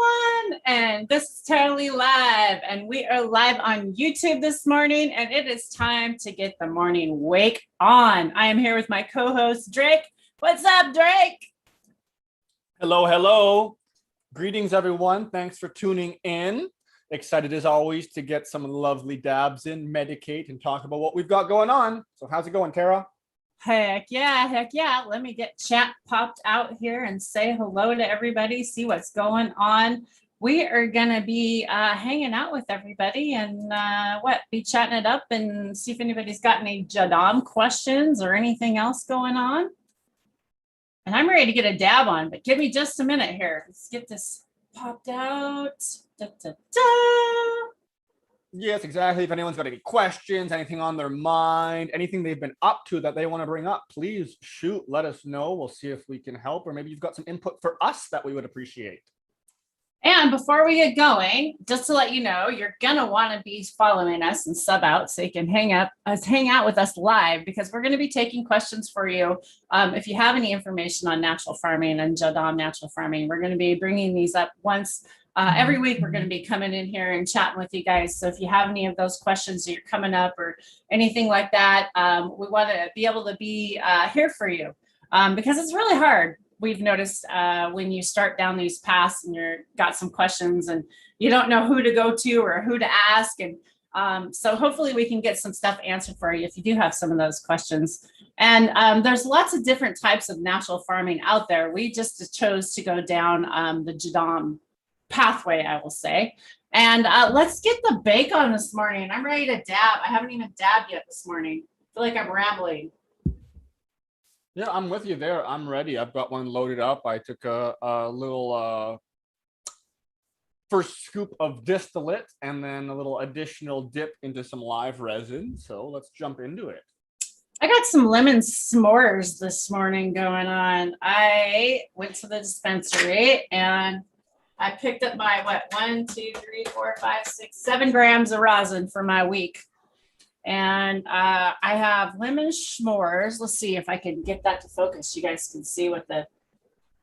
everyone, and this is totally live, and we are live on YouTube this morning, and it is time to get the morning wake on. I am here with my co-host Drake. What's up, Drake? Hello, hello. Greetings, everyone. Thanks for tuning in. Excited as always to get some lovely dabs in, medicate, and talk about what we've got going on. So how's it going, Tara? Heck yeah. Let me get chat popped out here and say hello to everybody, see what's going on. We are going to be hanging out with everybody and be chatting it up and see if anybody's got any Jadam questions or anything else going on. And I'm ready to get a dab on, but give me just a minute here. Let's get this popped out. Da, da, da. Yes, exactly. If anyone's got any questions, anything on their mind, anything they've been up to that they want to bring up, please shoot, let us know. We'll see if we can help, or maybe you've got some input for us that we would appreciate. And before we get going, just to let you know, you're gonna want to be following us and sub out so you can hang out with us live, because we're going to be taking questions for you. If you have any information on natural farming and Jadam natural farming, we're going to be bringing these up once every week. We're going to be coming in here and chatting with you guys. So if you have any of those questions that you're coming up or anything like that, we want to be able to be here for you, because it's really hard. We've noticed when you start down these paths and you're got some questions and you don't know who to go to or who to ask. And so hopefully we can get some stuff answered for you if you do have some of those questions. And there's lots of different types of natural farming out there. We just chose to go down the Jadam pathway, I will say. And let's get the bake on this morning. I'm ready to dab. I haven't even dabbed yet this morning. I feel like I'm rambling. Yeah, I'm with you there. I'm ready. I've got one loaded up. I took a little first scoop of distillate and then a little additional dip into some live resin. So let's jump into it. I got some lemon s'mores this morning going on. I went to the dispensary and I picked up my 7 grams of rosin for my week. And I have lemon s'mores. Let's see if I can get that to focus. You guys can see what the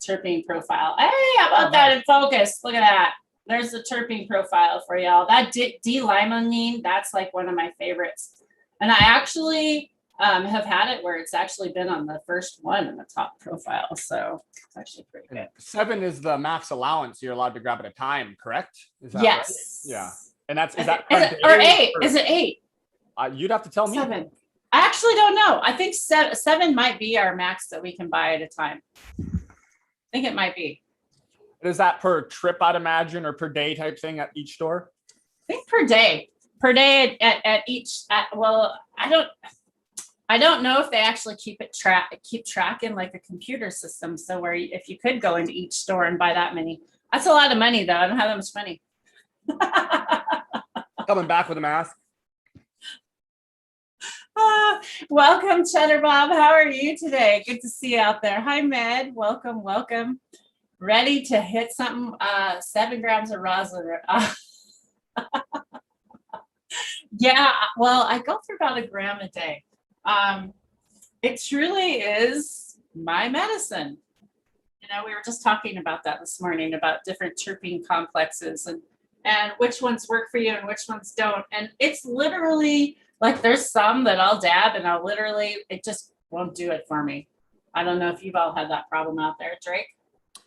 terpene profile. Hey, how about that in focus? Look at that. There's the terpene profile for y'all. That D-limonene, that's like one of my favorites. And I actually have had it where it's actually been on the first one in the top profile. So it's actually pretty good. 7 is the max allowance you're allowed to grab at a time, correct? Is that yes. Right? Yeah. And is that or 8? Is it 8? You'd have to tell me. 7. I actually don't know. I think 7 might be our max that we can buy at a time. I think it might be. Is that per trip, I'd imagine, or per day type thing at each store? I think per day. Per day at each. Well, I don't know if they actually keep track in like a computer system. So where if you could go into each store and buy that many, that's a lot of money though. I don't have that much money. Coming back with a mask. Welcome, Cheddar Bob. How are you today? Good to see you out there. Hi, Med. Welcome. Ready to hit something? 7 grams of rosin. Yeah, well, I go through about a gram a day. It truly is my medicine. You know, we were just talking about that this morning, about different terpene complexes and which ones work for you and which ones don't. And it's literally like there's some that I'll dab and it just won't do it for me. I don't know if you've all had that problem out there, Drake.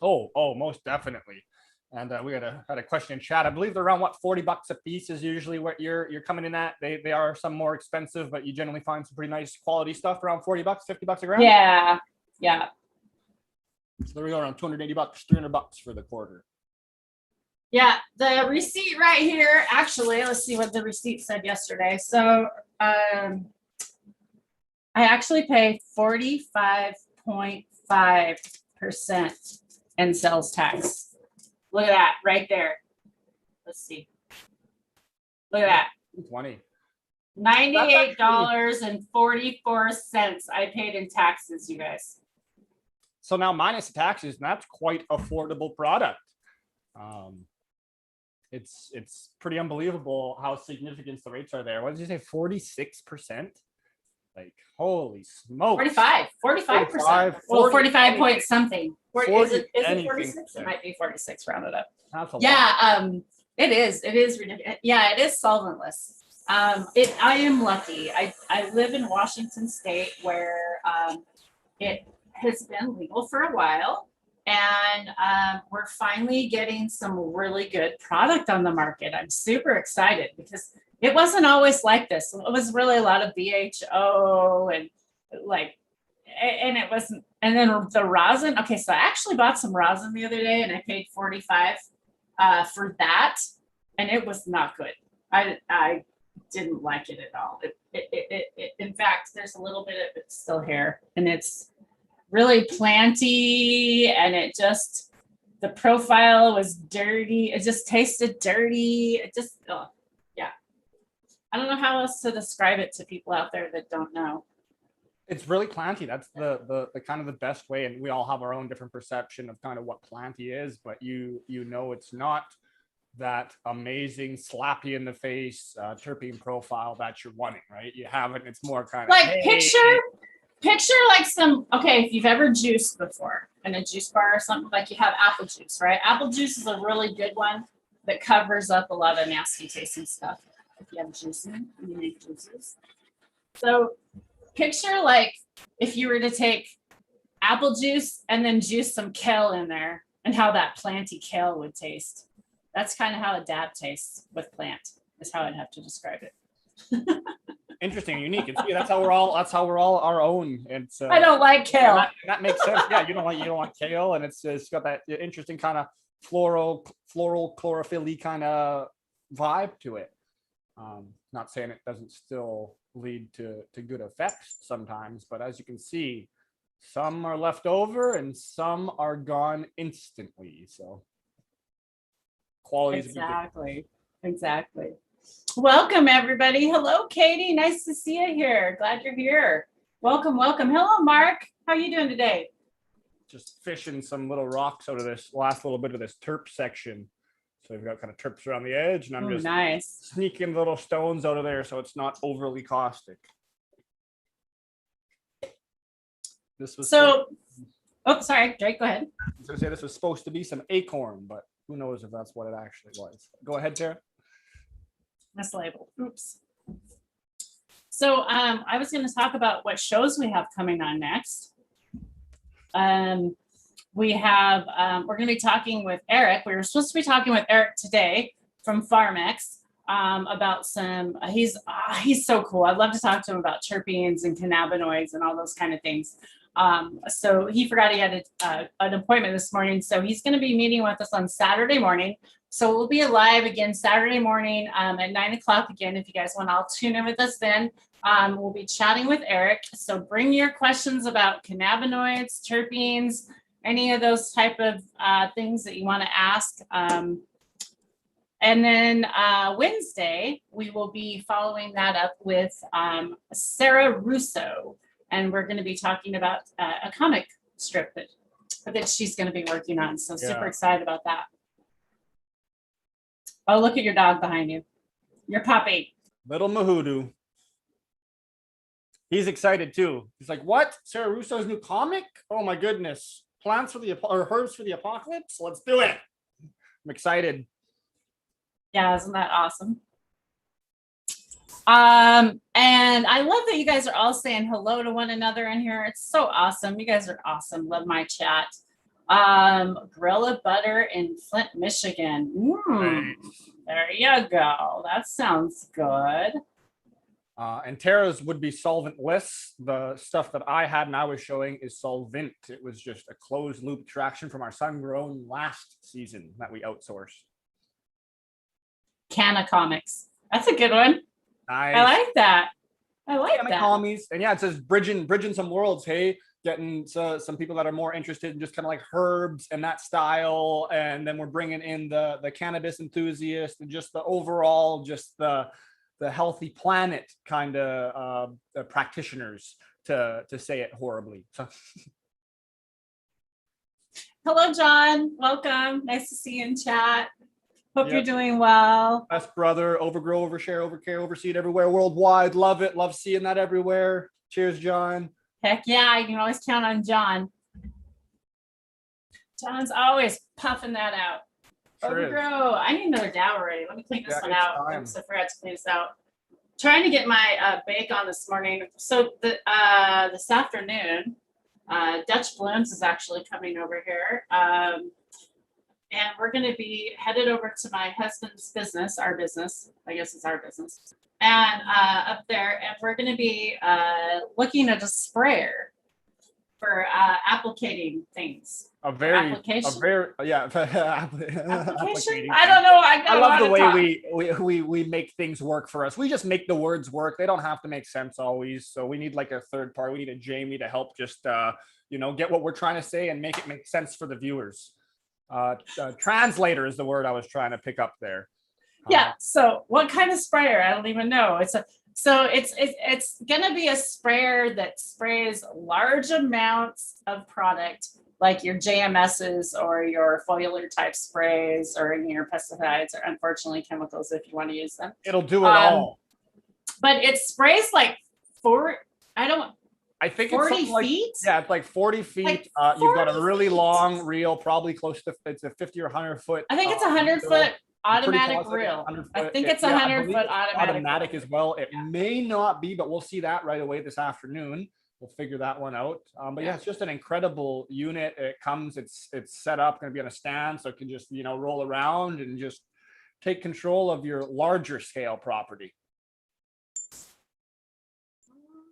Oh, most definitely. And we had a question in chat. I believe they're around $40 a piece is usually what you're coming in at. They are some more expensive, but you generally find some pretty nice quality stuff around $40, $50 a gram. Yeah. So there we go, around $280, $300 for the quarter. Yeah, the receipt right here. Actually, let's see what the receipt said yesterday. So I actually pay 45.5% in sales tax. Look at that right there. Let's see. Look at that. 20. $98.44 I paid in taxes, you guys. So now minus the taxes, that's quite affordable product. It's pretty unbelievable how significant the rates are there. What did you say? 46%? Like, holy smokes. 45%. 45, Well, 40, 45 point something. 40 Is it anything. 46? It might be 46 rounded up. That's a lot. Yeah, it is ridiculous. Yeah, it is solventless. I am lucky. I live in Washington State where it has been legal for a while, and we're finally getting some really good product on the market. I'm super excited because it wasn't always like this. It was really a lot of BHO and like, and it wasn't. And then the rosin. Okay, so I actually bought some rosin the other day, and I paid 45 for that, and it was not good. I didn't like it at all. In fact, there's a little bit of it still here, and it's really planty, and the profile was dirty. It just tasted dirty. It just, yeah. I don't know how else to describe it to people out there that don't know. It's really planty. That's the kind of the best way, and we all have our own different perception of kind of what planty is, but you know it's not that amazing slap you in the face terpene profile that you're wanting, right? You have it. It's more kind of like hey. picture like some, okay, if you've ever juiced before in a juice bar or something, like you have apple juice, right? Apple juice is a really good one that covers up a lot of nasty tasting stuff. If you have juicing, you make juices. So picture like if you were to take apple juice and then juice some kale in there, and how that planty kale would taste. That's kind of how a dab tastes with plant, is how I'd have to describe it. Interesting and unique. And see, that's how we're all our own. And I don't like kale. That makes sense. Yeah, you don't want kale, and it's got that interesting kind of floral chlorophyll-y kind of vibe to it. Not saying it doesn't still lead to good effects sometimes, but as you can see, some are left over and some are gone instantly. So quality exactly. Welcome everybody. Hello Katie, nice to see you here. Glad you're here. Welcome. Hello Mark, how are you doing today? Just fishing some little rocks out of this last little bit of this terp section. So we've got kind of terps around the edge, and I'm just nice. sneaking little stones out of there so it's not overly caustic. This was sorry, Drake, go ahead. I was gonna say this was supposed to be some acorn, but who knows if that's what it actually was. Go ahead, Tara. Mislabeled. Oops. So I was going to talk about what shows we have coming on next. We have we're going to be talking with Eric. We were supposed to be talking with Eric today from Pharmex about some. He's so cool. I'd love to talk to him about terpenes and cannabinoids and all those kind of things. So he forgot he had an appointment this morning. So he's going to be meeting with us on Saturday morning. So we'll be live again Saturday morning at 9:00 again. If you guys want, I'll tune in with us then. We'll be chatting with Eric. So bring your questions about cannabinoids, terpenes, any of those type of things that you want to ask. And then Wednesday, we will be following that up with Sarah Russo. And we're going to be talking about a comic strip that she's going to be working on. So super excited about that. Oh, look at your dog behind you. Your puppy. Little Mahoodoo. He's excited too. He's like, what? Sarah Russo's new comic? Oh my goodness. Herbs for the apocalypse? Let's do it. I'm excited. Yeah, isn't that awesome? And I love that you guys are all saying hello to one another in here. It's so awesome. You guys are awesome. Love my chat. Gorilla Butter in Flint, Michigan. Nice. There you go. That sounds good. And Tara's would be solventless. The stuff that I had and I was showing is solvent. It was just a closed loop extraction from our sun-grown last season that we outsourced. Canna Comics. That's a good one. Nice. I like that. Commies. And yeah, it says bridging some worlds. Hey, getting some people that are more interested in just kind of like herbs and that style, and then we're bringing in the cannabis enthusiast and just the overall, just the healthy planet kind of practitioners, to say it horribly. So. Hello, John. Welcome. Nice to see you in chat. Hope you're doing well. Best brother, overgrow, overshare, overcare, overseed everywhere worldwide. Love it. Love seeing that everywhere. Cheers, John. Heck yeah, you can always count on John. John's always puffing that out. Sure is. Overgrow. I need another dab already. Let me clean this one it's out. time. Oops, I forgot to clean this out. Trying to get my bake on this morning. So this afternoon, Dutch Blooms is actually coming over here. And we're going to be headed over to my husband's business, our business. I guess it's our business. And up there, and we're going to be looking at a sprayer for applicating things. Application. Application? I don't know. I love the way we make things work for us. We just make the words work. They don't have to make sense always. So we need like a third party. We need a Jamie to help just get what we're trying to say and make it make sense for the viewers. Translator is the word I was trying to pick up there. Yeah. So what kind of sprayer? I don't even know. It's gonna be a sprayer that sprays large amounts of product, like your JMSs or your foliar type sprays or your pesticides or unfortunately chemicals if you want to use them. It'll do it all. But it sprays like I think 40 it's feet? It's like 40 feet. Like You've got a 40 really feet. long reel, probably close to it's a 50 or 100 foot. I think it's 100-foot automatic reel. I think it's 100-foot automatic as well. It may not be, but we'll see that right away this afternoon. We'll figure that one out. But yeah, it's just an incredible unit. It comes, it's set up, going to be on a stand, so it can just roll around and just take control of your larger scale property.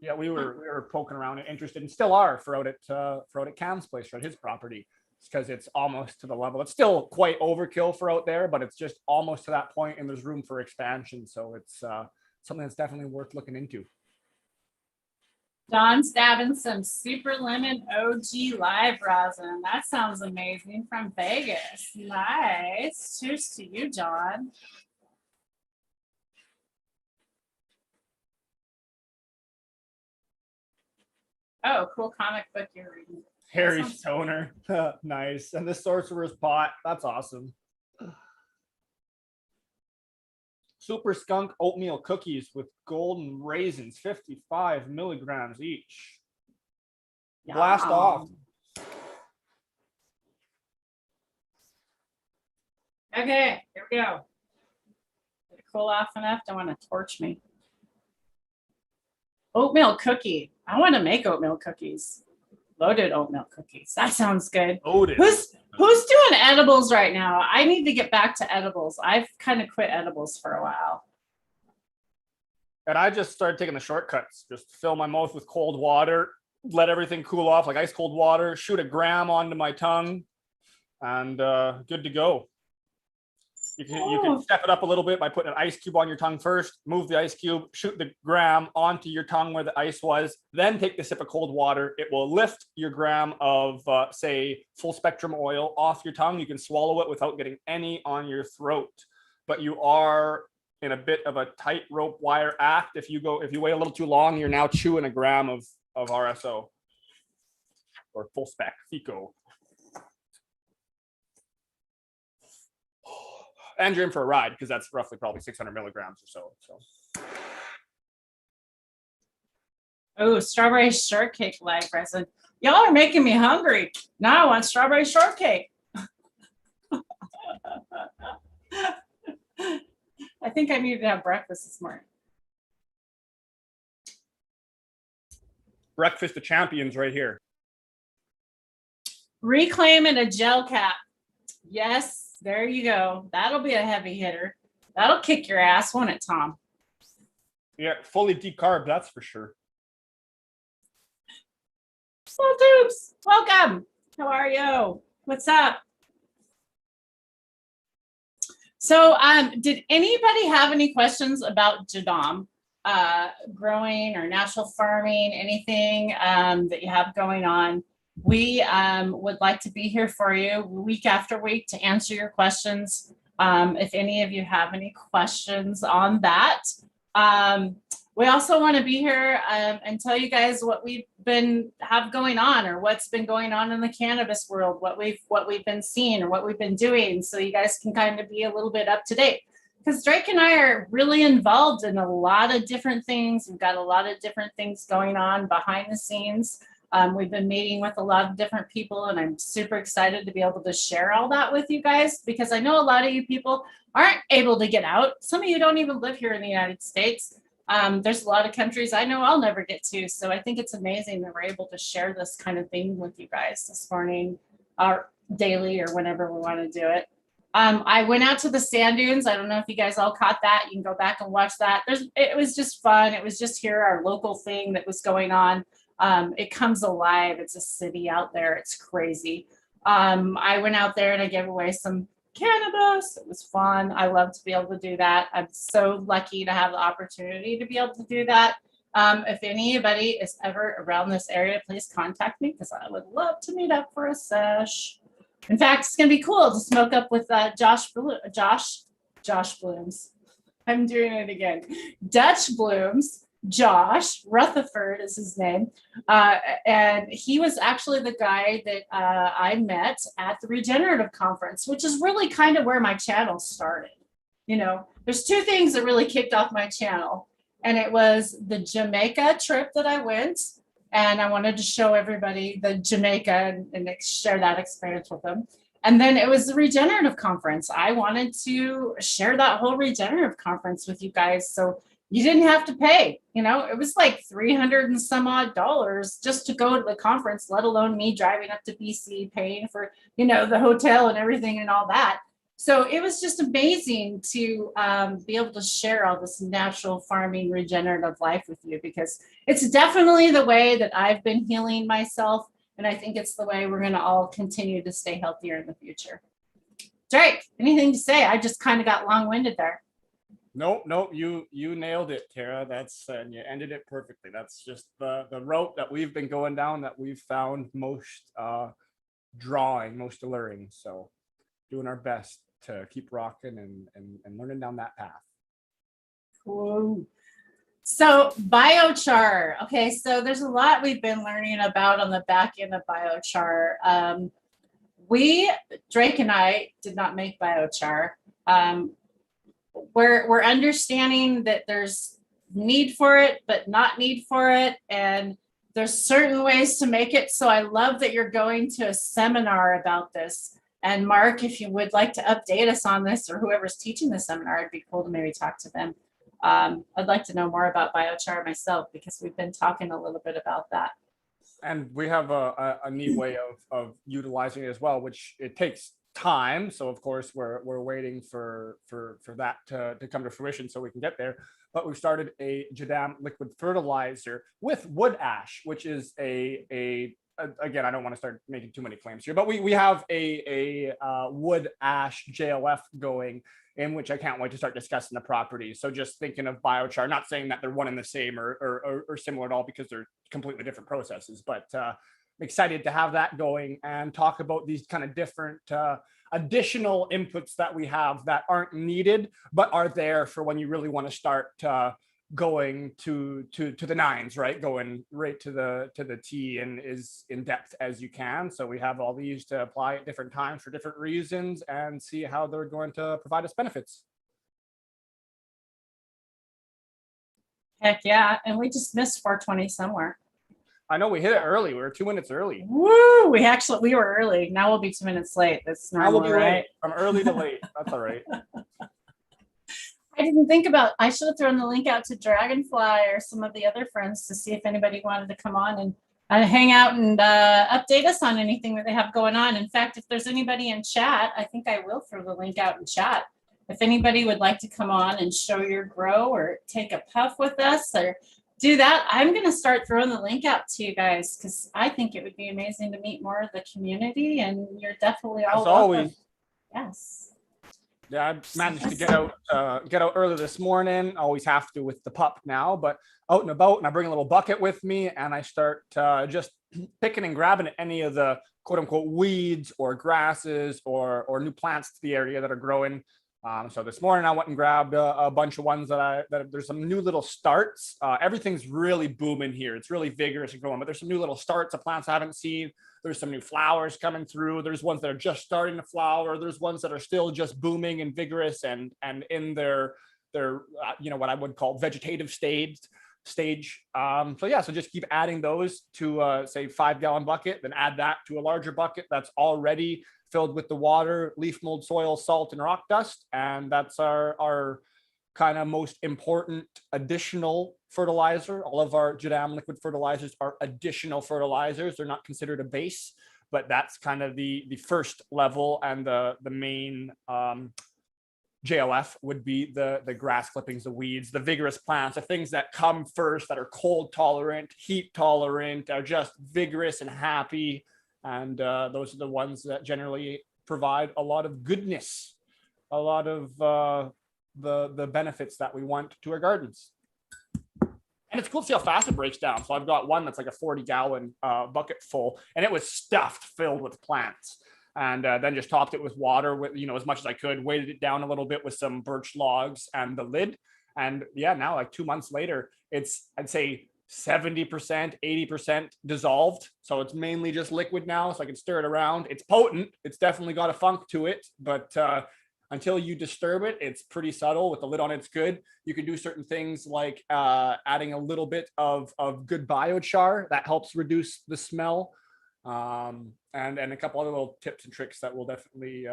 Yeah, we were poking around and interested, and still are for out at Cam's place, for his property, because it's almost to the level. It's still quite overkill for out there, but it's just almost to that point, and there's room for expansion. So it's something that's definitely worth looking into. John's dabbing some Super Lemon OG live rosin. That sounds amazing, from Vegas. Nice. Cheers to you, John. Oh, cool comic book you're reading. Harry Stoner. Nice. And the Sorcerer's Pot. That's awesome. Super Skunk oatmeal cookies with golden raisins, 55 milligrams each. Yum. Blast off. Okay, here we go. Did it cool off enough? Don't want to torch me. Oatmeal cookie. I want to make oatmeal cookies. Loaded oatmeal cookies. That sounds good. Loaded. Who's doing edibles right now? I need to get back to edibles. I've kind of quit edibles for a while. And I just started taking the shortcuts. Just fill my mouth with cold water, let everything cool off like ice cold water, shoot a gram onto my tongue, and good to go. You can step it up a little bit by putting an ice cube on your tongue first, move the ice cube, shoot the gram onto your tongue where the ice was, then take the sip of cold water. It will lift your gram of, say, full spectrum oil off your tongue. You can swallow it without getting any on your throat. But you are in a bit of a tightrope wire act. If you wait a little too long, you're now chewing a gram of RSO or full spec, FICO. And you're in for a ride because that's roughly probably 600 milligrams or so. Oh, strawberry shortcake live resin. Y'all are making me hungry. Now I want strawberry shortcake. I think I needed to have breakfast this morning. Breakfast of champions right here. Reclaim in a gel cap. Yes. There you go. That'll be a heavy hitter. That'll kick your ass, won't it, Tom? Yeah, fully decarb, that's for sure. Well, Dupes, welcome. How are you? What's up? So, did anybody have any questions about Jadam, growing or natural farming, anything that you have going on? We would like to be here for you week after week to answer your questions. If any of you have any questions on that. We also want to be here and tell you guys what we've have going on, or what's been going on in the cannabis world, what we've been seeing or what we've been doing, so you guys can kind of be a little bit up to date. because Drake and I are really involved in a lot of different things. We've got a lot of different things going on behind the scenes. We've been meeting with a lot of different people, and I'm super excited to be able to share all that with you guys, because I know a lot of you people aren't able to get out. Some of you don't even live here in the United States. There's a lot of countries I know I'll never get to. So I think it's amazing that we're able to share this kind of thing with you guys this morning, or daily, or whenever we want to do it. I went out to the sand dunes. I don't know if you guys all caught that. You can go back and watch that. It was just fun. It was just here, our local thing that was going on. It comes alive. It's a city out there. It's crazy. I went out there and I gave away some cannabis. It was fun. I love to be able to do that. I'm so lucky to have the opportunity to be able to do that. If anybody is ever around this area, please contact me, because I would love to meet up for a sesh. In fact, it's going to be cool to smoke up with Josh Blooms. I'm doing it again. Dutch Blooms. Josh Rutherford is his name. And he was actually the guy that I met at the Regenerative Conference, which is really kind of where my channel started. You know, there's two things that really kicked off my channel. And it was the Jamaica trip that I went. And I wanted to show everybody the Jamaica and share that experience with them. And then it was the Regenerative Conference. I wanted to share that whole Regenerative Conference with you guys, so you didn't have to pay. You know, it was like $300 and some odd just to go to the conference, let alone me driving up to BC, paying for, you know, the hotel and everything and all that. So it was just amazing to be able to share all this natural farming regenerative life with you, because it's definitely the way that I've been healing myself. And I think it's the way we're going to all continue to stay healthier in the future. Drake, anything to say? I just kind of got long-winded there. Nope. You nailed it, Tara. And you ended it perfectly. That's just the route that we've been going down, that we've found most drawing, most alluring. So doing our best to keep rocking and learning down that path. Cool. So biochar. Okay, so there's a lot we've been learning about on the back end of biochar. Drake and I did not make biochar. We're understanding that there's need for it, but not need for it. And there's certain ways to make it. So I love that you're going to a seminar about this. And Mark, if you would like to update us on this, or whoever's teaching the seminar, it'd be cool to maybe talk to them. I'd like to know more about biochar myself, because we've been talking a little bit about that. And we have a neat way of utilizing it as well, which it takes time. So of course we're waiting for that to come to fruition so we can get there. But we've started a Jadam liquid fertilizer with wood ash, which is again, I don't want to start making too many claims here, but we have a wood ash JLF going, in which I can't wait to start discussing the properties. So just thinking of biochar, not saying that they're one and the same or similar at all, because they're completely different processes, but excited to have that going and talk about these kind of different additional inputs that we have that aren't needed, but are there for when you really want to start going to the nines, right? Going right to the T and as in depth as you can. So we have all these to apply at different times for different reasons and see how they're going to provide us benefits. Heck yeah. And we just missed 420 somewhere. I know we hit it early. We were 2 minutes early. Woo! We were early. Now we'll be 2 minutes late. That's normal, right? Late. From early to late. That's all right. I didn't think about, I should have thrown the link out to Dragonfly or some of the other friends to see if anybody wanted to come on and hang out and update us on anything that they have going on. In fact, if there's anybody in chat, I think I will throw the link out in chat. If anybody would like to come on and show your grow or take a puff with us or do that, I'm going to start throwing the link out to you guys, because I think it would be amazing to meet more of the community, and you're definitely all welcome. Always. Yes. Yeah, I managed to get out early this morning. Always have to with the pup now, but out and about, and I bring a little bucket with me, and I start just picking and grabbing at any of the quote unquote weeds or grasses or new plants to the area that are growing. So this morning I went and grabbed a bunch of ones that there's some new little starts. Everything's really booming here. It's really vigorous and growing, but there's some new little starts of plants I haven't seen. There's some new flowers coming through. There's ones that are just starting to flower. There's ones that are still just booming and vigorous and in their what I would call vegetative stage. So just keep adding those to say 5-gallon bucket, then add that to a larger bucket that's already filled with the water, leaf mold, soil, salt, and rock dust. And that's our kind of most important additional fertilizer. All of our Jadam liquid fertilizers are additional fertilizers. They're not considered a base, but that's kind of the first level, and the main JLF would be the grass clippings, the weeds, the vigorous plants, the things that come first, that are cold tolerant, heat tolerant, are just vigorous and happy. And those are the ones that generally provide a lot of goodness, a lot of the benefits that we want to our gardens. And it's cool to see how fast it breaks down. So I've got one that's like a 40-gallon bucket full, and it was stuffed, filled with plants. And then just topped it with water, with as much as I could, weighted it down a little bit with some birch logs and the lid. And yeah, now like 2 months later, it's, I'd say, 70%, 80% dissolved. So it's mainly just liquid now, so I can stir it around. It's potent. It's definitely got a funk to it, but until you disturb it, it's pretty subtle. With the lid on, it's good. You can do certain things like adding a little bit of good biochar that helps reduce the smell. And a couple other little tips and tricks that we'll definitely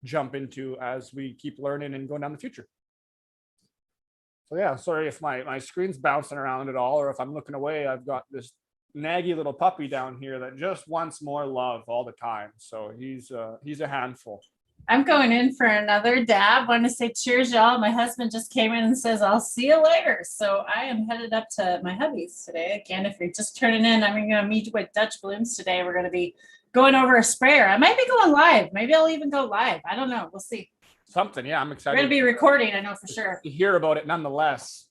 jump into as we keep learning and going down the future. So yeah, sorry if my screen's bouncing around at all, or if I'm looking away. I've got this naggy little puppy down here that just wants more love all the time. So he's a handful. I'm going in for another dab. Want to say cheers, y'all. My husband just came in and says, I'll see you later. So I am headed up to my hubby's today. Again, if you're just turning in, I'm going to meet with Dutch Blooms today. We're going to be going over a sprayer. I might be going live. Maybe I'll even go live. I don't know. We'll see. Something. Yeah, I'm excited. We're going to be recording, I know for sure. To hear about it nonetheless.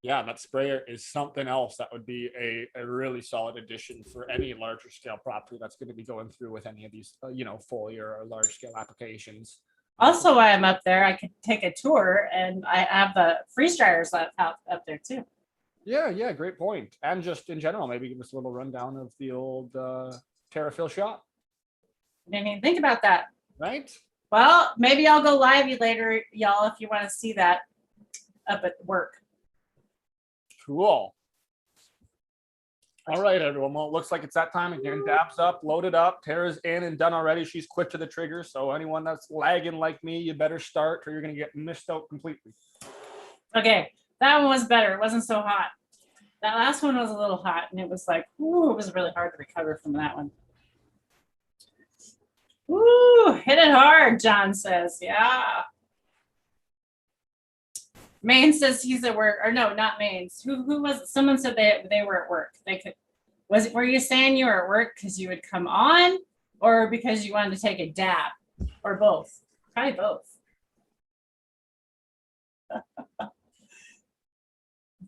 Yeah, that sprayer is something else that would be a really solid addition for any larger scale property that's going to be going through with any of these, foliar or large scale applications. Also, while I'm up there, I could take a tour, and I have the freeze dryers out up there too. Yeah, great point. And just in general, maybe give us a little rundown of the old TerraFill shop. Didn't even think about that. Right? Well, maybe I'll go live later, y'all, if you want to see that up at work. Cool. All right, everyone. Well, it looks like it's that time again. Dab's up, loaded up. Tara's in and done already. She's quick to the trigger. So anyone that's lagging like me, you better start or you're going to get missed out completely. Okay, that one was better. It wasn't so hot. That last one was a little hot, and it was like, ooh, it was really hard to recover from that one. Ooh, hit it hard, John says. Yeah. Maine says he's at work, or no, not Maine's. Who was it? Someone said they were at work. They could. Were you saying you were at work because you would come on, or because you wanted to take a dab, or both? Probably both.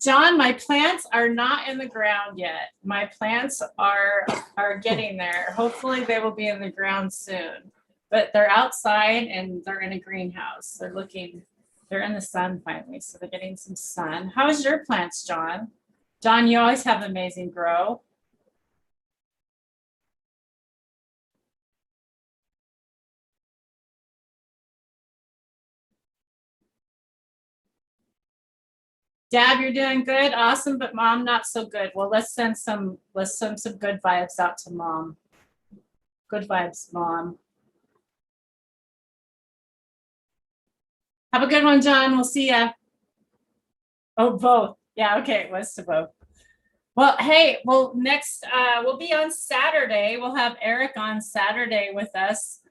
John, my plants are not in the ground yet. My plants are getting there. Hopefully they will be in the ground soon. But they're outside and they're in a greenhouse. They're in the sun finally, so they're getting some sun. How's your plants, John? John, you always have amazing grow. Dab, you're doing good, awesome, but Mom not so good. Well, let's send some good vibes out to Mom. Good vibes, Mom. Have a good one, John. We'll see ya. Oh, both. Yeah, okay, it was to both. Well, hey, next we'll be on Saturday. We'll have Eric on Saturday with us.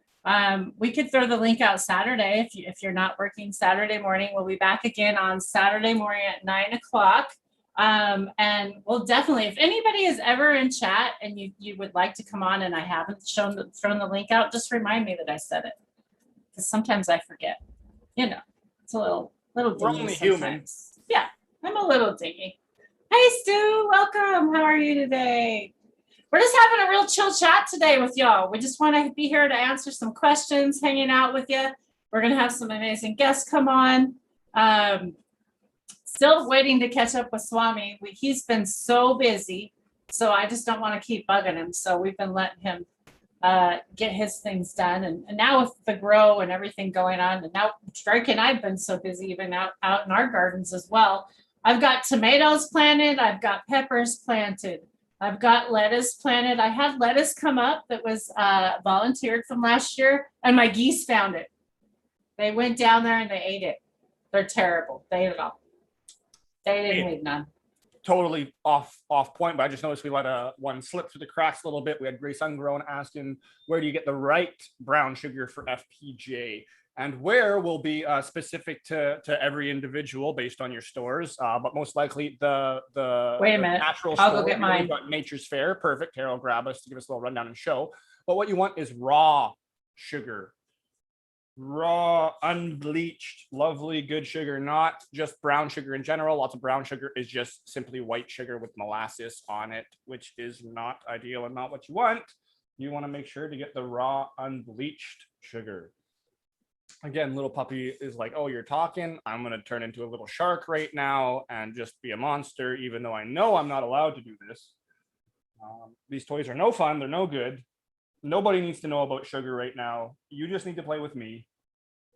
We could throw the link out Saturday if you're not working Saturday morning. We'll be back again on Saturday morning at 9 o'clock. And we'll definitely, if anybody is ever in chat and you would like to come on and I haven't thrown the link out, just remind me that I said it, because sometimes I forget. It's a little dingy. We're only human. Yeah, I'm a little dingy. Hey, Stu, welcome. How are you today? We're just having a real chill chat today with y'all. We just want to be here to answer some questions, hanging out with you. We're going to have some amazing guests come on. Still waiting to catch up with Swami. He's been so busy, so I just don't want to keep bugging him. So we've been letting him get his things done. And now with the grow and everything going on, and now Drake and I've been so busy even out in our gardens as well. I've got tomatoes planted. I've got peppers planted. I've got lettuce planted. I had lettuce come up that was volunteered from last year, and my geese found it. They went down there and they ate it. They're terrible. They ate it all. They didn't leave none. Totally off point, but I just noticed we let one slip through the cracks a little bit. We had Grace Ungrown asking, where do you get the right brown sugar for FPJ? And where will be specific to every individual based on your stores, but most likely the Wait a minute, natural I'll store. go get mine. We've got Nature's Fair, perfect. Carol, grab us to give us a little rundown and show. But what you want is raw sugar. Raw, unbleached, lovely, good sugar, not just brown sugar in general. Lots of brown sugar is just simply white sugar with molasses on it, which is not ideal and not what you want. You want to make sure to get the raw, unbleached sugar. Again, little puppy is like, oh, you're talking. I'm going to turn into a little shark right now and just be a monster, even though I know I'm not allowed to do this. These toys are no fun. They're no good. Nobody needs to know about sugar right now. You just need to play with me.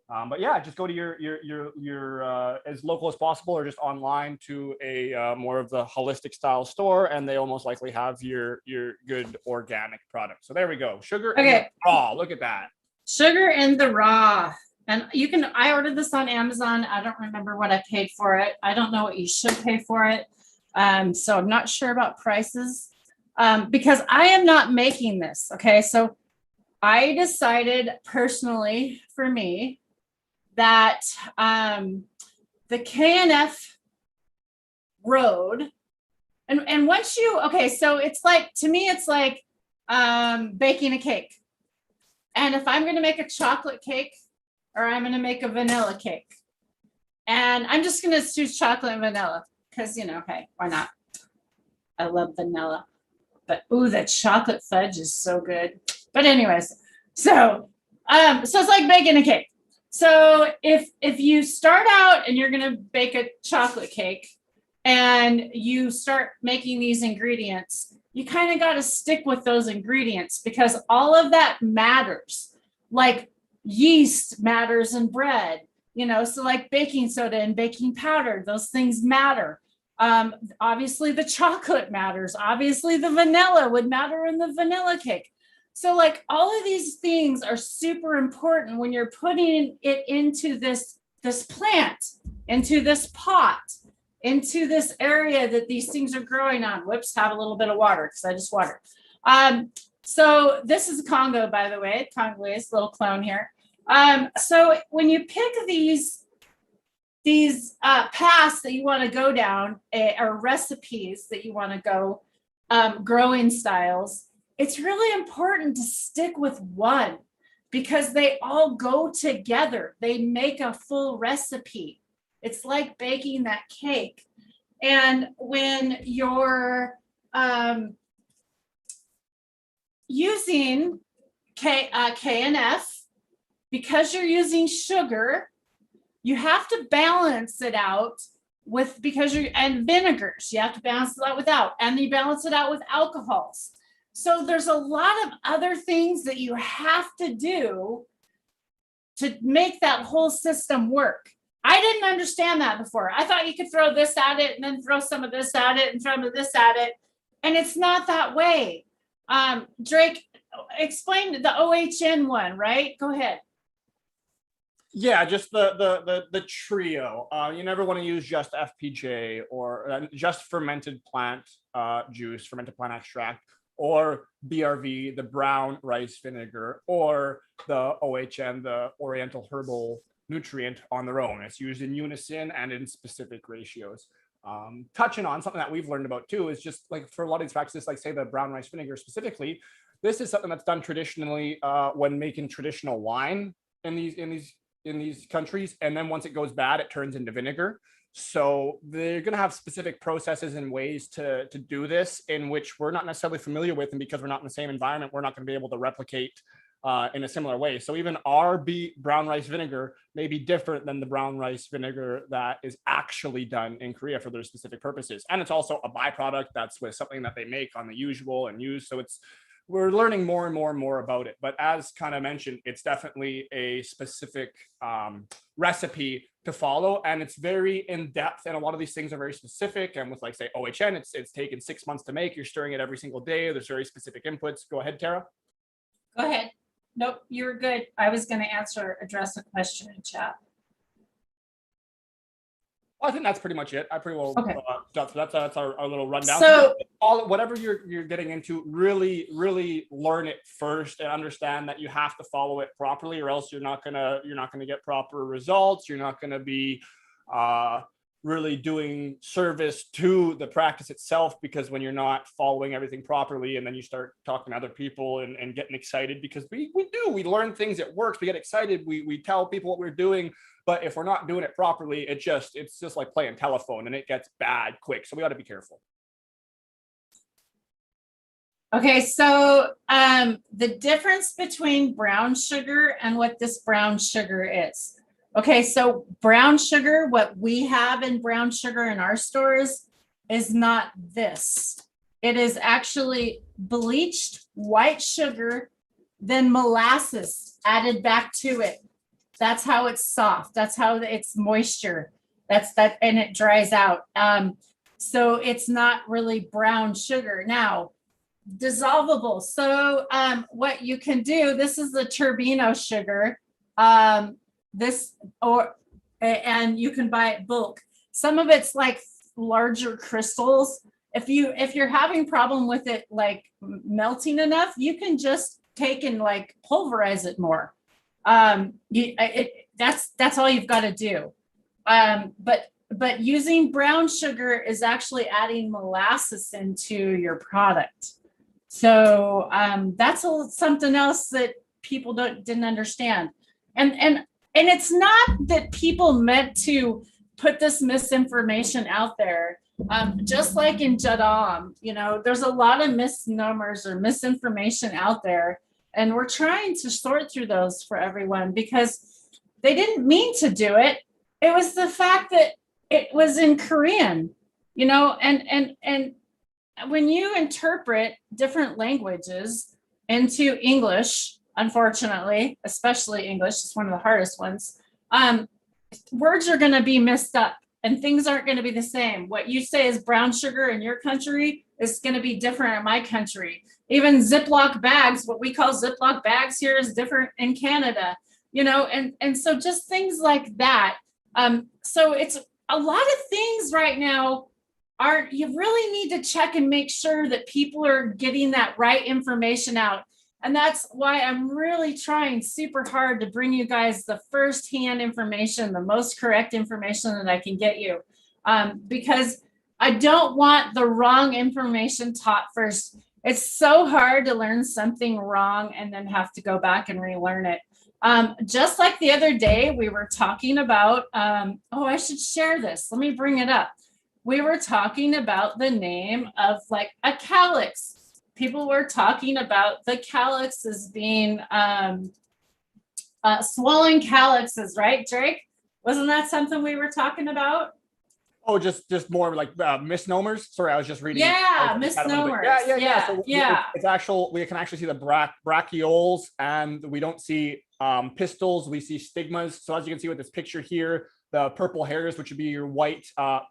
But yeah, just go to your as local as possible, or just online to a more of the holistic style store, and they almost likely have your good organic product. So there we go. Sugar in the raw. Look at that. Sugar in the raw. And I ordered this on Amazon. I don't remember what I paid for it. I don't know what you should pay for it. So I'm not sure about prices. Because I am not making this. Okay. So I decided personally for me that the KNF road and once so it's like, to me, it's like baking a cake. And if I'm going to make a chocolate cake or I'm going to make a vanilla cake, and I'm just going to choose chocolate and vanilla because, hey, why not? I love vanilla. But ooh, that chocolate fudge is so good. But anyways, so it's like baking a cake. So if you start out and you're gonna bake a chocolate cake and you start making these ingredients, you kind of got to stick with those ingredients because all of that matters. Like yeast matters in bread, so like baking soda and baking powder, those things matter. Obviously the chocolate matters. Obviously the vanilla would matter in the vanilla cake. So like all of these things are super important when you're putting it into this plant, into this pot, into this area that these things are growing on. Whoops, have a little bit of water because I just watered. So this is Congo, by the way, Congolese little clone here. So when you pick these paths that you want to go down, or recipes that you want to go, growing styles, it's really important to stick with one because they all go together. They make a full recipe. It's like baking that cake. And when you're using KNF, because you're using sugar, you have to balance it out and vinegars. You have to balance it out without, and you balance it out with alcohols. So there's a lot of other things that you have to do to make that whole system work. I didn't understand that before. I thought you could throw this at it and then throw some of this at it and throw some of this at it. And it's not that way. Drake, explain the OHN one, right? Go ahead. Yeah, just the trio. You never want to use just FPJ or just fermented plant juice, fermented plant extract, or BRV, the brown rice vinegar, or the OHN, the Oriental Herbal Nutrient on their own. It's used in unison and in specific ratios. Touching on something that we've learned about too is just like for a lot of these practices, like say the brown rice vinegar specifically, this is something that's done traditionally when making traditional wine in these countries, and then once it goes bad, it turns into vinegar. So they're going to have specific processes and ways to do this in which we're not necessarily familiar with. And because we're not in the same environment, we're not going to be able to replicate in a similar way. So even our brown rice vinegar may be different than the brown rice vinegar that is actually done in Korea for their specific purposes. And it's also a byproduct that's with something that they make on the usual and use. So we're learning more and more and more about it. But as kind of mentioned, it's definitely a specific recipe to follow, and it's very in depth. And a lot of these things are very specific. And with, like, say, OHN, it's taken 6 months to make. You're stirring it every single day. There's very specific inputs. Go ahead, Tara. Go ahead. Nope, you're good. I was going to address a question in chat. Well, I think that's pretty much it. I pretty well Okay. That's our little rundown. So Whatever you're getting into, really learn it first and understand that you have to follow it properly, or else you're not gonna get proper results. You're not gonna be really doing service to the practice itself, because when you're not following everything properly, and then you start talking to other people and getting excited, because we learn things, it works, we get excited, we tell people what we're doing. But if we're not doing it properly, it's just like playing telephone, and it gets bad quick. So we got to be careful. okay, so the difference between brown sugar and what this brown sugar is. Okay, so brown sugar, what we have in brown sugar in our stores is not this. It is actually bleached white sugar, then molasses added back to it. That's how it's soft. That's how it's moisture. That's that, and it dries out. So it's not really brown sugar. Now, dissolvable. So what you can do, this is the turbino sugar. And you can buy it bulk. Some of it's like larger crystals. If you're having problem with it like melting enough, you can just take and like pulverize it more. That's all you've got to do. But using brown sugar is actually adding molasses into your product. So that's something else that people didn't understand. And it's not that people meant to put this misinformation out there. Just like in Jadam, there's a lot of misnomers or misinformation out there. And we're trying to sort through those for everyone, because they didn't mean to do it. It was the fact that it was in Korean, and when you interpret different languages into English, unfortunately, especially English, it's one of the hardest ones, words are going to be messed up and things aren't going to be the same. What you say is brown sugar in your country is going to be different in my country. Even Ziploc bags, what we call Ziploc bags here, is different in Canada, and so just things like that. So it's a lot of things right now you really need to check and make sure that people are getting that right information out. And that's why I'm really trying super hard to bring you guys the firsthand information, the most correct information that I can get you. Because I don't want the wrong information taught first. It's so hard to learn something wrong and then have to go back and relearn it. Just like the other day, we were talking about, I should share this. Let me bring it up. We were talking about the name of like a calyx. People were talking about the calyx as being swollen calyxes, right, Drake? Wasn't that something we were talking about? Oh, just more like misnomers. Sorry, I was just reading. Yeah, misnomers. Yeah. So it's actual. We can actually see the brachioles, and we don't see pistils. We see stigmas. So as you can see with this picture here, the purple hairs, which would be your white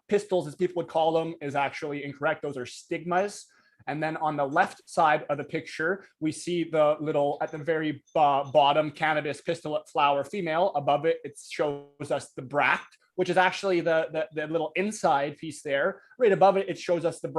pistils, as people would call them, is actually incorrect. Those are stigmas. And then on the left side of the picture, we see the little, at the very bottom, cannabis pistillate flower female. Above it, it shows us the bract, which is actually the little inside piece there. Right above it, it shows us the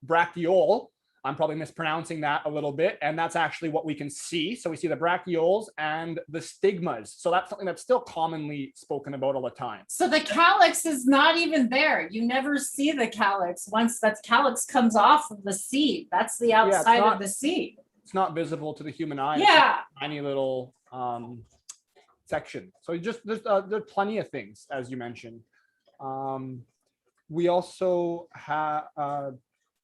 bracteole. I'm probably mispronouncing that a little bit. And that's actually what we can see. So we see the brachioles and the stigmas. So that's something that's still commonly spoken about all the time. So the calyx is not even there. You never see the calyx. Once that calyx comes off of the seed, that's the outside of the seed. It's not visible to the human eye. Yeah. It's a tiny little section. So there's plenty of things, as you mentioned. We also have,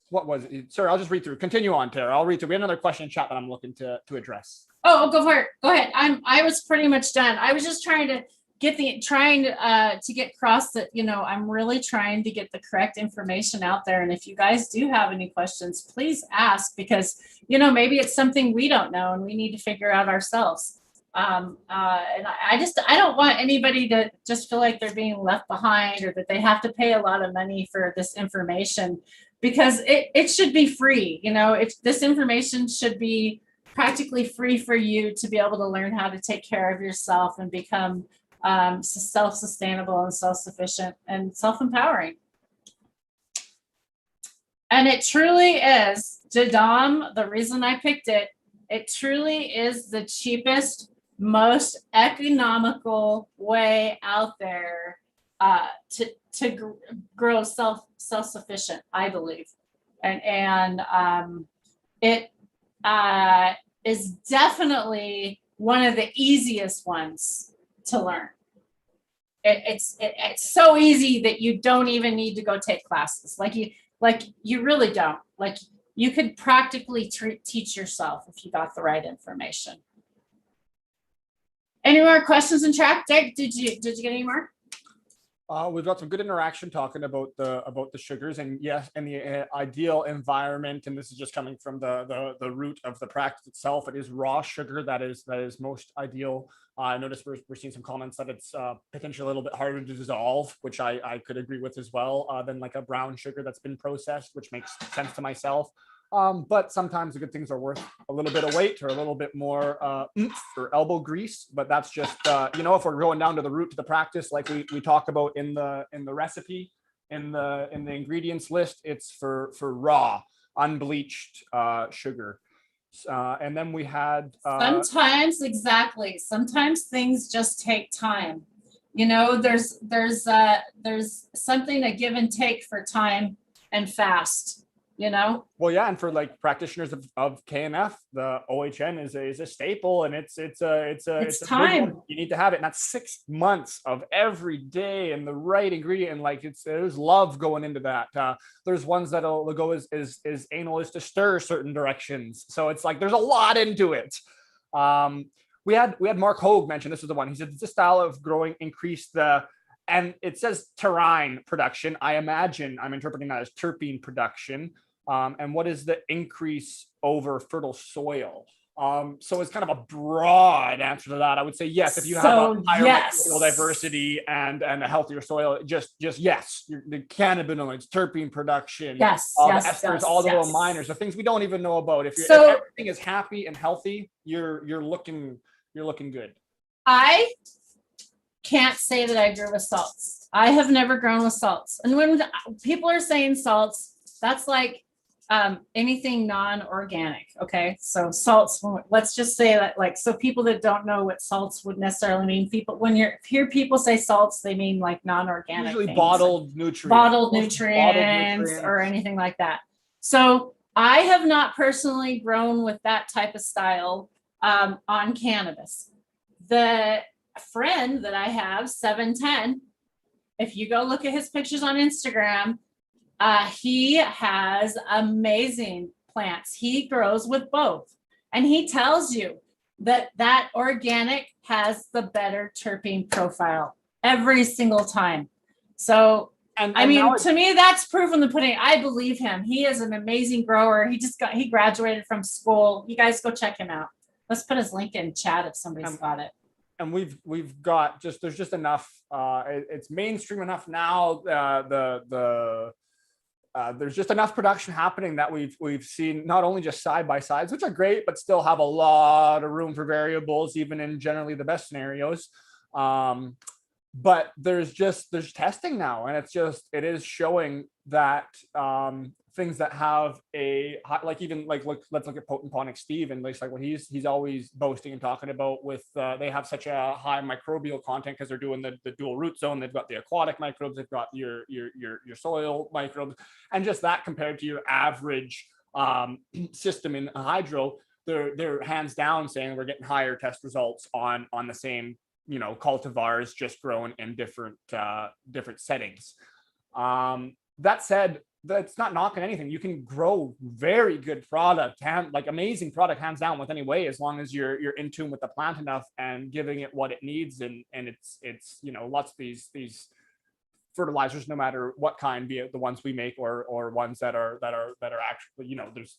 what was it? Sorry, I'll just read through. Continue on, Tara. I'll read through. We have another question in chat that I'm looking to address. Oh, go for it. Go ahead. I was pretty much done. I was just trying to get across that, I'm really trying to get the correct information out there. And if you guys do have any questions, please ask, because, maybe it's something we don't know and we need to figure out ourselves. And I don't want anybody to just feel like they're being left behind, or that they have to pay a lot of money for this information, because it should be free. If this information should be practically free for you to be able to learn how to take care of yourself and become self-sustainable and self-sufficient and self-empowering. And it truly is, Jadam, the reason I picked it, it truly is the cheapest, most economical way out there to grow self-sufficient, I believe. And it is definitely one of the easiest ones to learn. It's so easy that you don't even need to go take classes. Like you really don't. Like, you could practically teach yourself if you got the right information. Any more questions in chat? Did you get any more? We've got some good interaction talking about the sugars, and yes, and the ideal environment. And this is just coming from the root of the practice itself. It is raw sugar that is most ideal. I noticed we're seeing some comments that it's potentially a little bit harder to dissolve, which I could agree with as well, than like a brown sugar that's been processed, which makes sense to myself. But sometimes the good things are worth a little bit of weight or a little bit more oomph or elbow grease. But that's just, if we're going down to the root to the practice, like we talk about in the recipe, in the ingredients list, it's for raw, unbleached sugar. And then we had sometimes, exactly. Sometimes things just take time. There's something, a give and take for time and fast. Well, yeah, and for like practitioners of KMF, the OHN is a staple, and it's time. You need to have it, and that's 6 months of every day and the right ingredient, and like there's love going into that. There's ones that'll go as anal is to stir certain directions, so it's like there's a lot into it. We had Mark Hogue mention, this was the one. He said it's a style of growing increase and it says terine production. I imagine I'm interpreting that as terpene production. And what is the increase over fertile soil? So it's kind of a broad answer to that. I would say yes, if you have a higher microbial diversity and a healthier soil, just yes, the cannabinoids, terpene production, the esters, all the little minors, the things we don't even know about. If everything is happy and healthy, you're looking good. I can't say that I grew with salts. I have never grown with salts. And when people are saying salts, that's like anything non-organic. Okay. So salts, let's just say that, like, so people that don't know what salts would necessarily mean, when you hear people say salts, they mean like non-organic, usually things, bottled nutrients or anything like that. So I have not personally grown with that type of style on cannabis. The friend that I have, 710, if you go look at his pictures on Instagram, he has amazing plants. He grows with both, and he tells you that organic has the better terpene profile every single time. So I mean, to me, that's proof in the pudding. I believe him. He is an amazing grower. He graduated from school. You guys go check him out. Let's put his link in chat if somebody's got it. And we've got there's just enough. It's mainstream enough now. There's just enough production happening that we've seen not only just side by sides, which are great, but still have a lot of room for variables, even in generally the best scenarios. But there's testing now, and it is showing that things that have a let's look at Potent Ponic Steve, and like what he's always boasting and talking about with they have such a high microbial content because they're doing the dual root zone. They've got the aquatic microbes, they've got your soil microbes, and just that compared to your average system in hydro, they're hands down saying we're getting higher test results on the same cultivars just grown in different settings. That said, that's not knocking anything. You can grow very good product, like amazing product, hands down, with any way, as long as you're in tune with the plant enough and giving it what it needs. And it's lots of these fertilizers, no matter what kind, be it the ones we make or ones that are actually, there's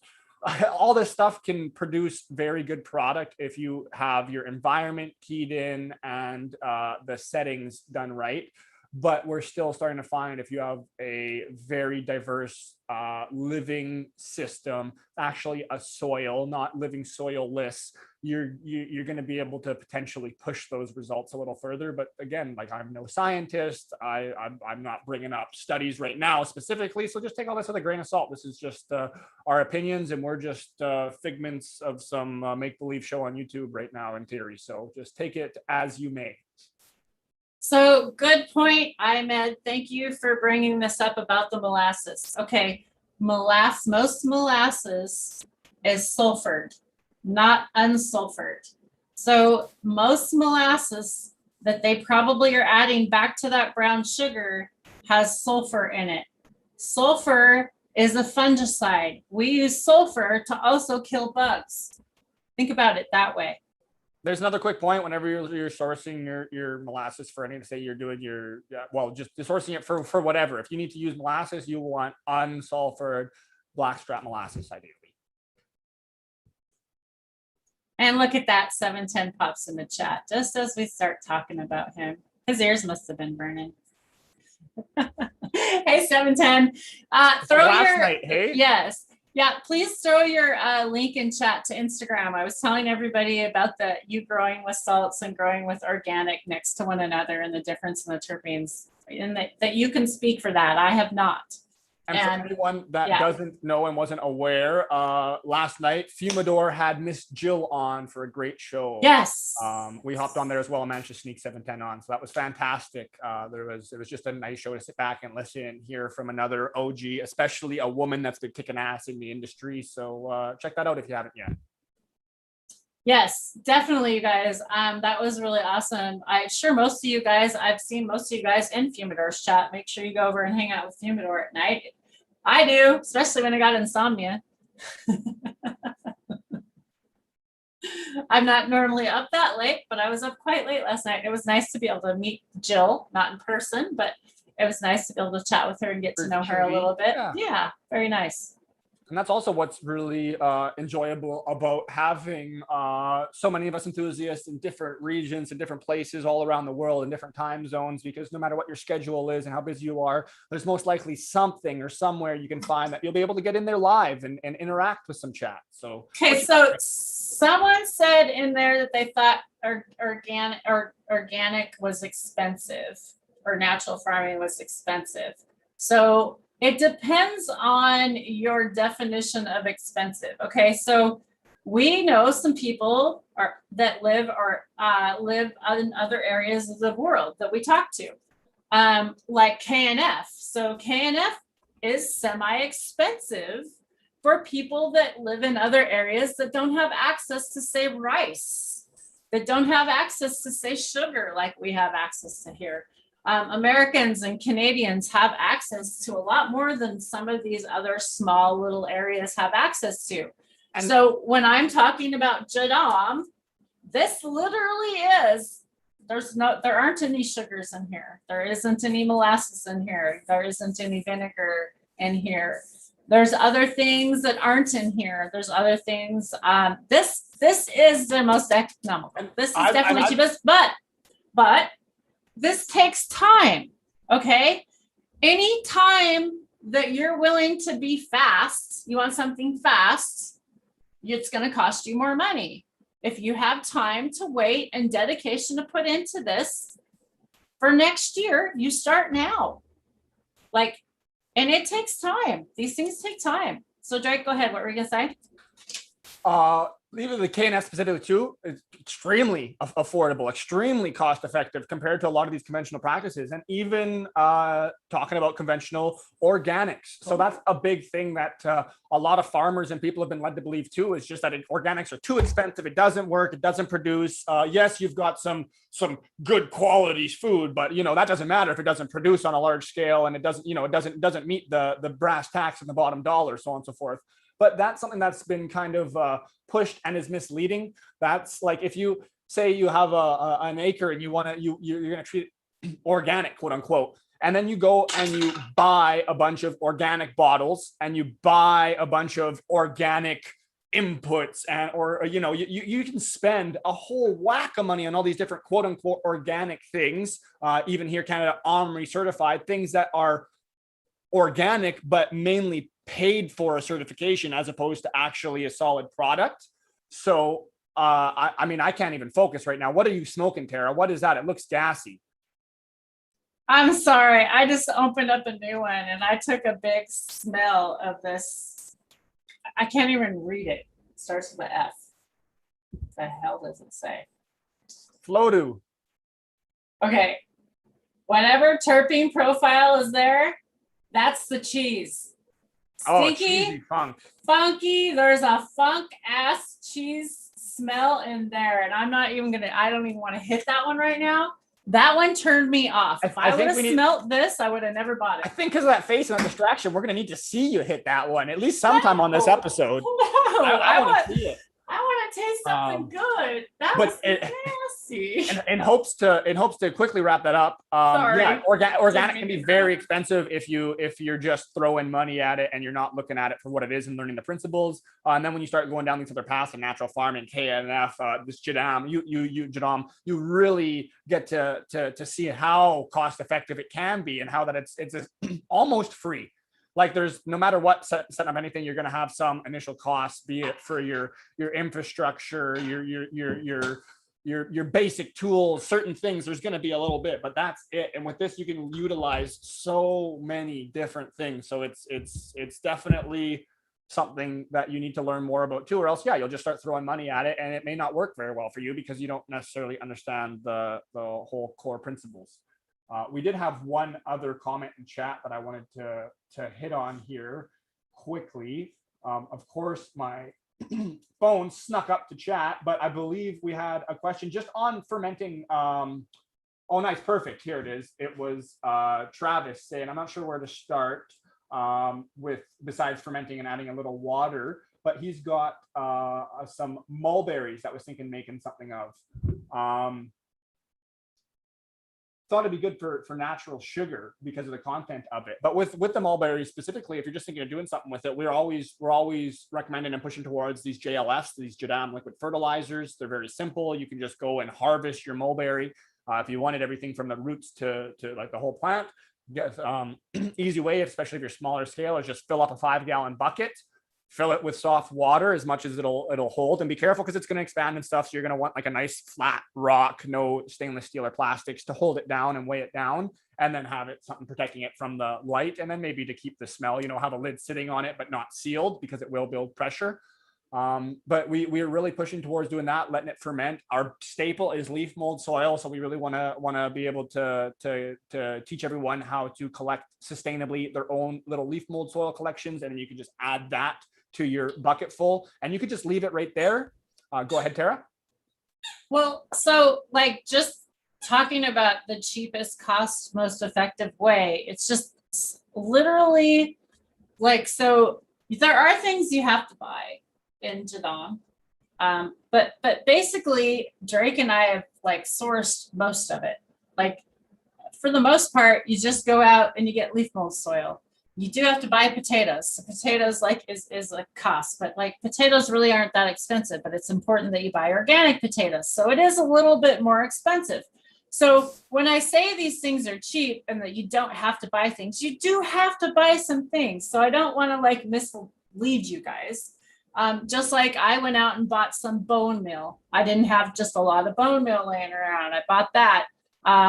all this stuff can produce very good product if you have your environment keyed in and the settings done right. But we're still starting to find, if you have a very diverse living system, actually a soil, not living soil-less, you're going to be able to potentially push those results a little further. But again, like, I'm no scientist. I'm not bringing up studies right now specifically, so just take all this with a grain of salt. This is just our opinions, and we're just figments of some make-believe show on YouTube right now in theory. So just take it as you may. So good point, Ahmed. Thank you for bringing this up about the molasses. Okay, most molasses is sulfured, not unsulfured. So most molasses that they probably are adding back to that brown sugar has sulfur in it. Sulfur is a fungicide. We use sulfur to also kill bugs. Think about it that way. There's another quick point. Whenever you're sourcing your molasses for any, say you're doing just sourcing it for whatever. If you need to use molasses, you want unsulfured blackstrap molasses, ideally. And look at that, 710 pops in the chat just as we start talking about him. His ears must have been burning. Hey, 710. Throw your night, hey? Yes. Yeah, please throw your link in chat to Instagram. I was telling everybody about you growing with salts and growing with organic next to one another and the difference in the terpenes, and that you can speak for that. I have not. And for anyone that doesn't know and wasn't aware, last night Fumidor had Miss Jill on for a great show. Yes. We hopped on there as well and managed to sneak 710 on, so that was fantastic. It was just a nice show to sit back and listen and hear from another OG, especially a woman that's been kicking ass in the industry. So check that out if you haven't yet. Yes, definitely, you guys. That was really awesome. I'm sure most of you guys, I've seen most of you guys in Fumidor's chat. Make sure you go over and hang out with Fumidor at night. I do, especially when I got insomnia. I'm not normally up that late, but I was up quite late last night. It was nice to be able to meet Jill, not in person, but it was nice to be able to chat with her and get to know her a little bit. Yeah, very nice. And that's also what's really enjoyable about having so many of us enthusiasts in different regions and different places all around the world in different time zones, because no matter what your schedule is and how busy you are, there's most likely something or somewhere you can find that you'll be able to get in there live and interact with some chat. So okay, so someone said in there that they thought organic was expensive, or natural farming was expensive. So it depends on your definition of expensive. Okay, so we know some people that live in other areas of the world that we talk to, like KNF. So KNF is semi-expensive for people that live in other areas that don't have access to, say, rice, that don't have access to, say, sugar like we have access to here. Americans and Canadians have access to a lot more than some of these other small little areas have access to. And so when I'm talking about Jadam, this literally is, there aren't any sugars in here. There isn't any molasses in here. There isn't any vinegar in here. There's other things that aren't in here. There's other things. This is the most economical. This is definitely cheapest, but this takes time, okay? Any time that you're willing to be fast, you want something fast, it's gonna cost you more money. If you have time to wait and dedication to put into this for next year, you start now. And it takes time. These things take time. So Drake, go ahead, what were you gonna say? even the KNF specifically too is extremely affordable, extremely cost effective compared to a lot of these conventional practices, and even talking about conventional organics. So that's a big thing that a lot of farmers and people have been led to believe too, is just that organics are too expensive. It doesn't work. It doesn't produce. Yes, you've got some good quality food, but that doesn't matter if it doesn't produce on a large scale, and it doesn't it doesn't meet the brass tacks and the bottom dollar, so on and so forth. But that's something that's been kind of pushed and is misleading. That's like if you say you have an acre and you're going to treat it organic, quote unquote, and then you go and you buy a bunch of organic bottles and you buy a bunch of organic inputs, and you can spend a whole whack of money on all these different quote unquote organic things, even here Canada OMRI certified things that are organic but mainly paid for a certification as opposed to actually a solid product. So I mean, I can't even focus right now. What are you smoking, Tara? What is that? It looks gassy. I'm sorry. I just opened up a new one and I took a big smell of this. I can't even read it. It starts with an F. What the hell does it say? Flodu. Okay. Whenever terpene profile is there, that's the cheese. Stinky, cheesy funk. Funky. There's a funk ass cheese smell in there. And I don't even want to hit that one right now. That one turned me off. If I would have smelt this, I would have never bought it. I think because of that face and that distraction, we're going to need to see you hit that one at least sometime on this episode. No, I want to see it. I want to taste something good. That was nasty. In hopes to quickly wrap that up. Sorry. Yeah, organic can be very expensive if you're just throwing money at it and you're not looking at it for what it is and learning the principles. And then when you start going down these other paths of natural farming, KNF, this Jadam, Jadam, you really get to see how cost effective it can be and how that it's almost free. Like there's no matter what setting up anything, you're going to have some initial costs, be it for your infrastructure, your basic tools, certain things. There's going to be a little bit, but that's it. And with this, you can utilize so many different things. So it's definitely something that you need to learn more about too, or else you'll just start throwing money at it, and it may not work very well for you because you don't necessarily understand the whole core principles. We did have one other comment in chat that I wanted to hit on here quickly. Of course, my phone snuck up to chat, but I believe we had a question just on fermenting. Oh, nice. Perfect. Here it is. It was Travis saying, I'm not sure where to start with besides fermenting and adding a little water, but he's got some mulberries that was thinking making something of. Thought it'd be good for natural sugar because of the content of it. But with the mulberries specifically, if you're just thinking of doing something with it, we're always recommending and pushing towards these JLFs, these Jadam liquid fertilizers. They're very simple. You can just go and harvest your mulberry. If you wanted everything from the roots to like the whole plant, easy way, especially if you're smaller scale, is just fill up a 5-gallon bucket, fill it with soft water as much as it'll hold, and be careful because it's going to expand and stuff. So you're going to want like a nice flat rock, no stainless steel or plastics to hold it down and weigh it down, and then have it something protecting it from the light, and then maybe to keep the smell, have a lid sitting on it but not sealed because it will build pressure. But we're really pushing towards doing that, letting it ferment. Our staple is leaf mold soil, so we really want to be able to teach everyone how to collect sustainably their own little leaf mold soil collections, and then you can just add that to your bucket full, and you could just leave it right there. Go ahead, Tara. Well, so like just talking about the cheapest, cost, most effective way, it's just literally like, so there are things you have to buy in Jadam. But basically Drake and I have like sourced most of it. Like for the most part, you just go out and you get leaf mold soil. You do have to buy potatoes. So potatoes is a cost, but like potatoes really aren't that expensive, but it's important that you buy organic potatoes. So it is a little bit more expensive. So when I say these things are cheap and that you don't have to buy things, you do have to buy some things. So I don't want to like mislead you guys. Just like I went out and bought some bone meal. I didn't have just a lot of bone meal laying around. I bought that.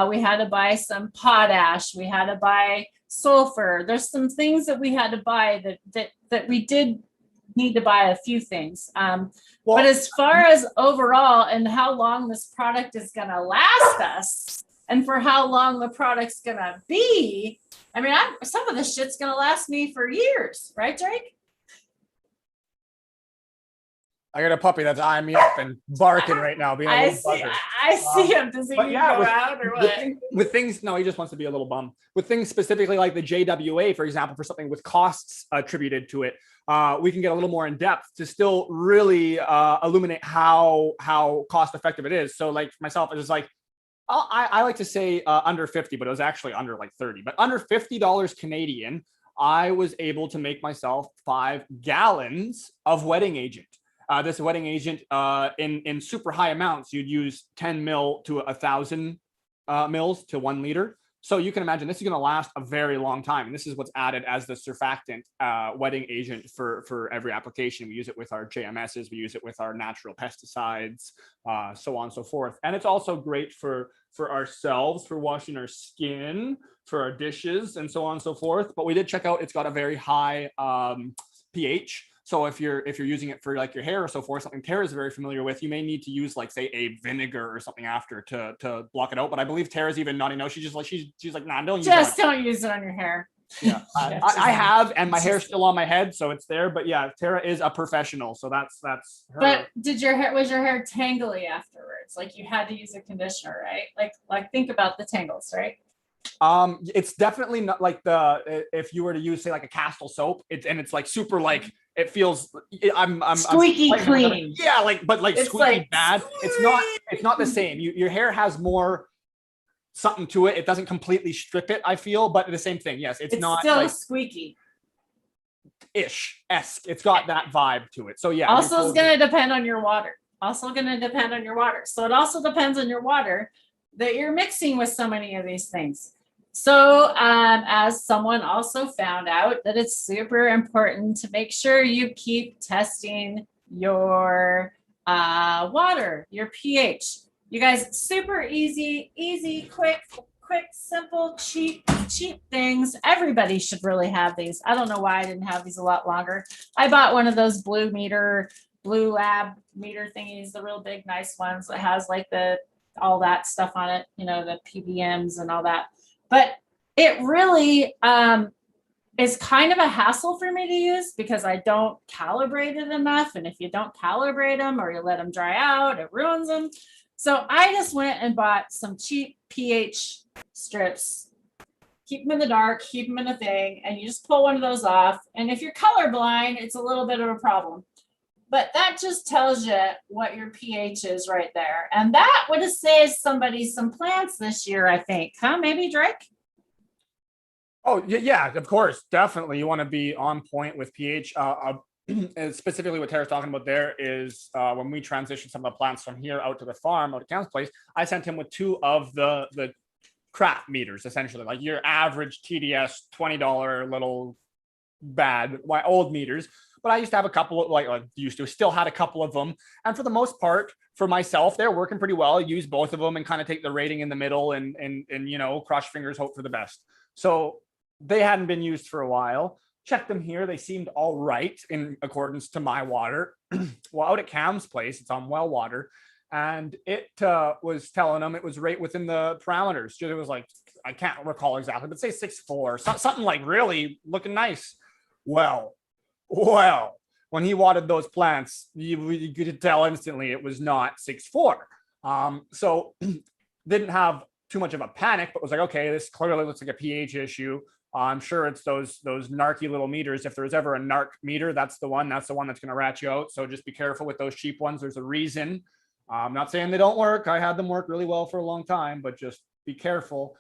We had to buy some potash. We had to buy sulfur. There's some things that we had to buy that we did need to buy a few things. Well, But as far as overall and how long this product is going to last us and for how long the product's going to be, I mean, some of this shit's going to last me for years, right, Drake? I got a puppy that's eyeing me up and barking right now, being a little buzzer. I see him. Does he But need yeah, to go out or what? with things, no, he just wants to be a little bum. With things specifically like the JWA, for example, for something with costs attributed to it, we can get a little more in depth to still really illuminate how cost effective it is. So like myself, it's like, I like to say under 50, but it was actually under like 30, but under $50 Canadian, I was able to make myself 5 gallons of wetting agent. This wetting agent in super high amounts, you'd use 10 mil to 1,000 mils to 1 liter. So you can imagine this is going to last a very long time. And this is what's added as the surfactant wetting agent for every application. We use it with our JMSs. We use it with our natural pesticides, so on and so forth. And it's also great for ourselves, for washing our skin, for our dishes, and so on and so forth. But we did check out, it's got a very high pH. So if you're using it for like your hair or so forth, something Tara is very familiar with, you may need to use like say a vinegar or something after to block it out. But I believe Tara's even not, she's like, nah, don't use it. Don't use it on your hair. Yeah, I have, and my hair's still on my head, so it's there. But yeah, Tara is a professional, so that's her. But was your hair tangly afterwards? Like you had to use a conditioner, right? Like think about the tangles, right? It's definitely not like if you were to use say like a Castile soap, it's like super like it feels I'm squeaky clean. Yeah, but it's squeaky like, bad. It's not the same. Your hair has more something to it. It doesn't completely strip it, I feel, but the same thing. Yes, it's not still like, squeaky. Esque. It's got that vibe to it. So yeah. Also, it's going to depend on your water. So it also depends on your water that you're mixing with so many of these things. So as someone also found out that it's super important to make sure you keep testing your water, your pH. You guys, super easy, quick, simple, cheap things. Everybody should really have these. I don't know why I didn't have these a lot longer. I bought one of those blue lab meter thingies, the real big, nice ones that has like all that stuff on it, the PBMs and all that. But it really is kind of a hassle for me to use because I don't calibrate it enough. And if you don't calibrate them or you let them dry out, it ruins them. So I just went and bought some cheap pH strips. Keep them in the dark, keep them in a thing, and you just pull one of those off. And if you're colorblind, it's a little bit of a problem. But that just tells you what your pH is right there. And that would have saved somebody some plants this year, I think. Huh? Maybe, Drake? Oh, yeah, of course. Definitely. You want to be on point with pH. Specifically what Tara's talking about there is when we transitioned some of the plants from here out to the farm, out to Cam's place, I sent him with 2 of the crap meters, essentially, like your average TDS $20 little bad old meters. But I used to have a couple of still had a couple of them. And for the most part, for myself, they're working pretty well. I use both of them and kind of take the rating in the middle and cross your fingers, hope for the best. So they hadn't been used for a while. Checked them here. They seemed all right in accordance to my water. Well, out at Cam's place, it's on well water. And it was telling them it was right within the parameters. It was like, I can't recall exactly, but say 6.4, something like really looking nice. Well, when he watered those plants, you could tell instantly it was not 6.4. So didn't have too much of a panic, but was like, okay, this clearly looks like a pH issue. I'm sure it's those narky little meters. If there's ever a narc meter, that's the one that's going to rat you out. So just be careful with those cheap ones. There's a reason. I'm not saying they don't work. I had them work really well for a long time, but just be careful.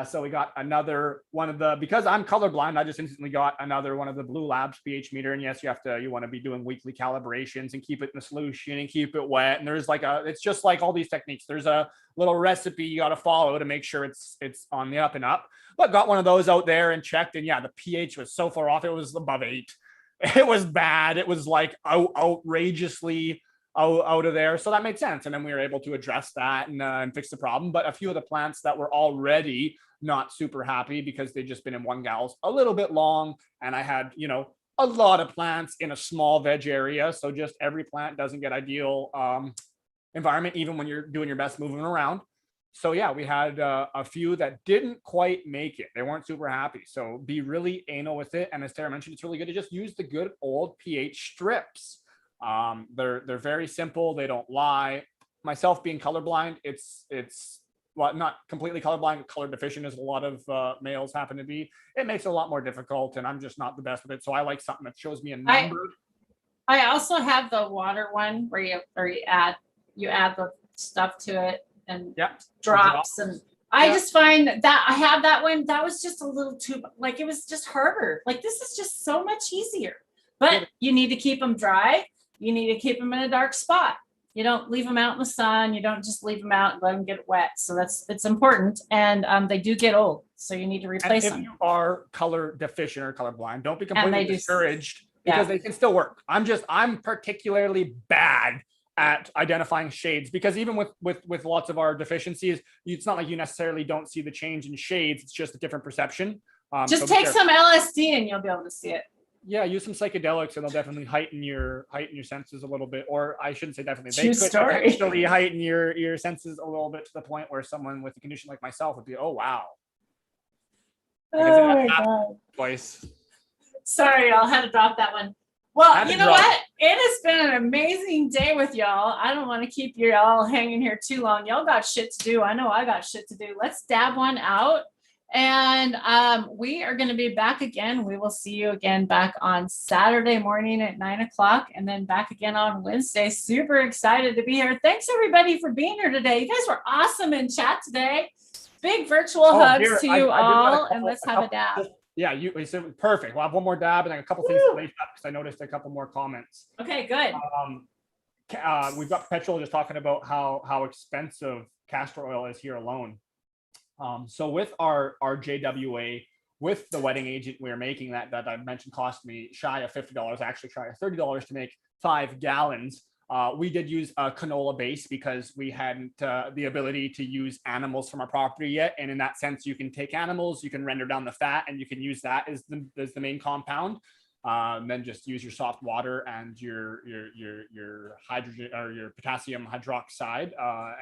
So we got another one of because I'm colorblind, I just instantly got another one of the Blue Labs pH meter. And yes, you want to be doing weekly calibrations and keep it in the solution and keep it wet. And there's it's just like all these techniques. There's a little recipe you got to follow to make sure it's on the up and up. But got one of those out there and checked. And yeah, the pH was so far off. It was above 8. It was bad. It was like outrageously out of there. So that made sense. And then we were able to address that and fix the problem. But a few of the plants that were already not super happy because they'd just been in one gallons a little bit long. And I had, a lot of plants in a small veg area. So just every plant doesn't get ideal environment, even when you're doing your best moving around. So yeah, we had a few that didn't quite make it. They weren't super happy. So be really anal with it. And as Tara mentioned, it's really good to just use the good old pH strips. They're very simple. They don't lie. Myself being colorblind, it's well, not completely colorblind, color deficient as a lot of males happen to be. It makes it a lot more difficult, and I'm just not the best with it. So I like something that shows me a number. I also have the water one where you add the stuff to it and drops. And I just find that I have that one. That was just a little too, like, it was just harder. Like, this is just so much easier, but you need to keep them dry. You need to keep them in a dark spot. You don't leave them out in the sun. You don't just leave them out and let them get wet. So it's important. And they do get old. So you need to replace them. If you are color deficient or colorblind, don't be completely discouraged because they can still work. I'm particularly bad at identifying shades, because even with lots of our deficiencies, it's not like you necessarily don't see the change in shades. It's just a different perception. Just take some LSD and you'll be able to see it. Yeah, use some psychedelics and they'll definitely heighten your senses a little bit. Or I shouldn't say definitely. They could actually heighten your senses a little bit to the point where someone with a condition like myself would be, oh wow. Oh my God. Twice. Sorry, I'll have to drop that one. Well, you know what? It has been an amazing day with y'all. I don't want to keep you all hanging here too long. Y'all got shit to do. I know I got shit to do. Let's dab one out. And we are going to be back again. We will see you again back on Saturday morning at 9:00 and then back again on Wednesday. Super excited to be here. Thanks everybody for being here today. You guys were awesome in chat today. Big virtual hugs to you all. And let's have a dab. Yeah, you said perfect. We'll have one more dab and then a couple things to lace up because I noticed a couple more comments. Okay, good. We've got Perpetual just talking about how expensive castor oil is here alone. So with our JWA, with the wetting agent we're making that I mentioned cost me shy of $50, actually shy of $30 to make 5 gallons. We did use a canola base because we hadn't the ability to use animals from our property yet. And in that sense, you can take animals, you can render down the fat, and you can use that as the main compound. And then just use your soft water and your hydrogen or your potassium hydroxide,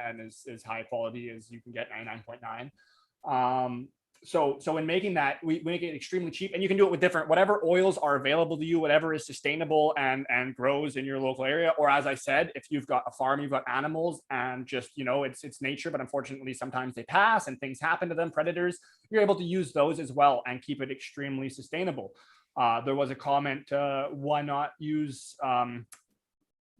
and as high quality as you can get, 99.9. So in making that, we make it extremely cheap, and you can do it with different, whatever oils are available to you, whatever is sustainable and grows in your local area. Or as I said, if you've got a farm, you've got animals, and just, it's nature, but unfortunately sometimes they pass and things happen to them, predators, you're able to use those as well and keep it extremely sustainable. There was a comment, why not use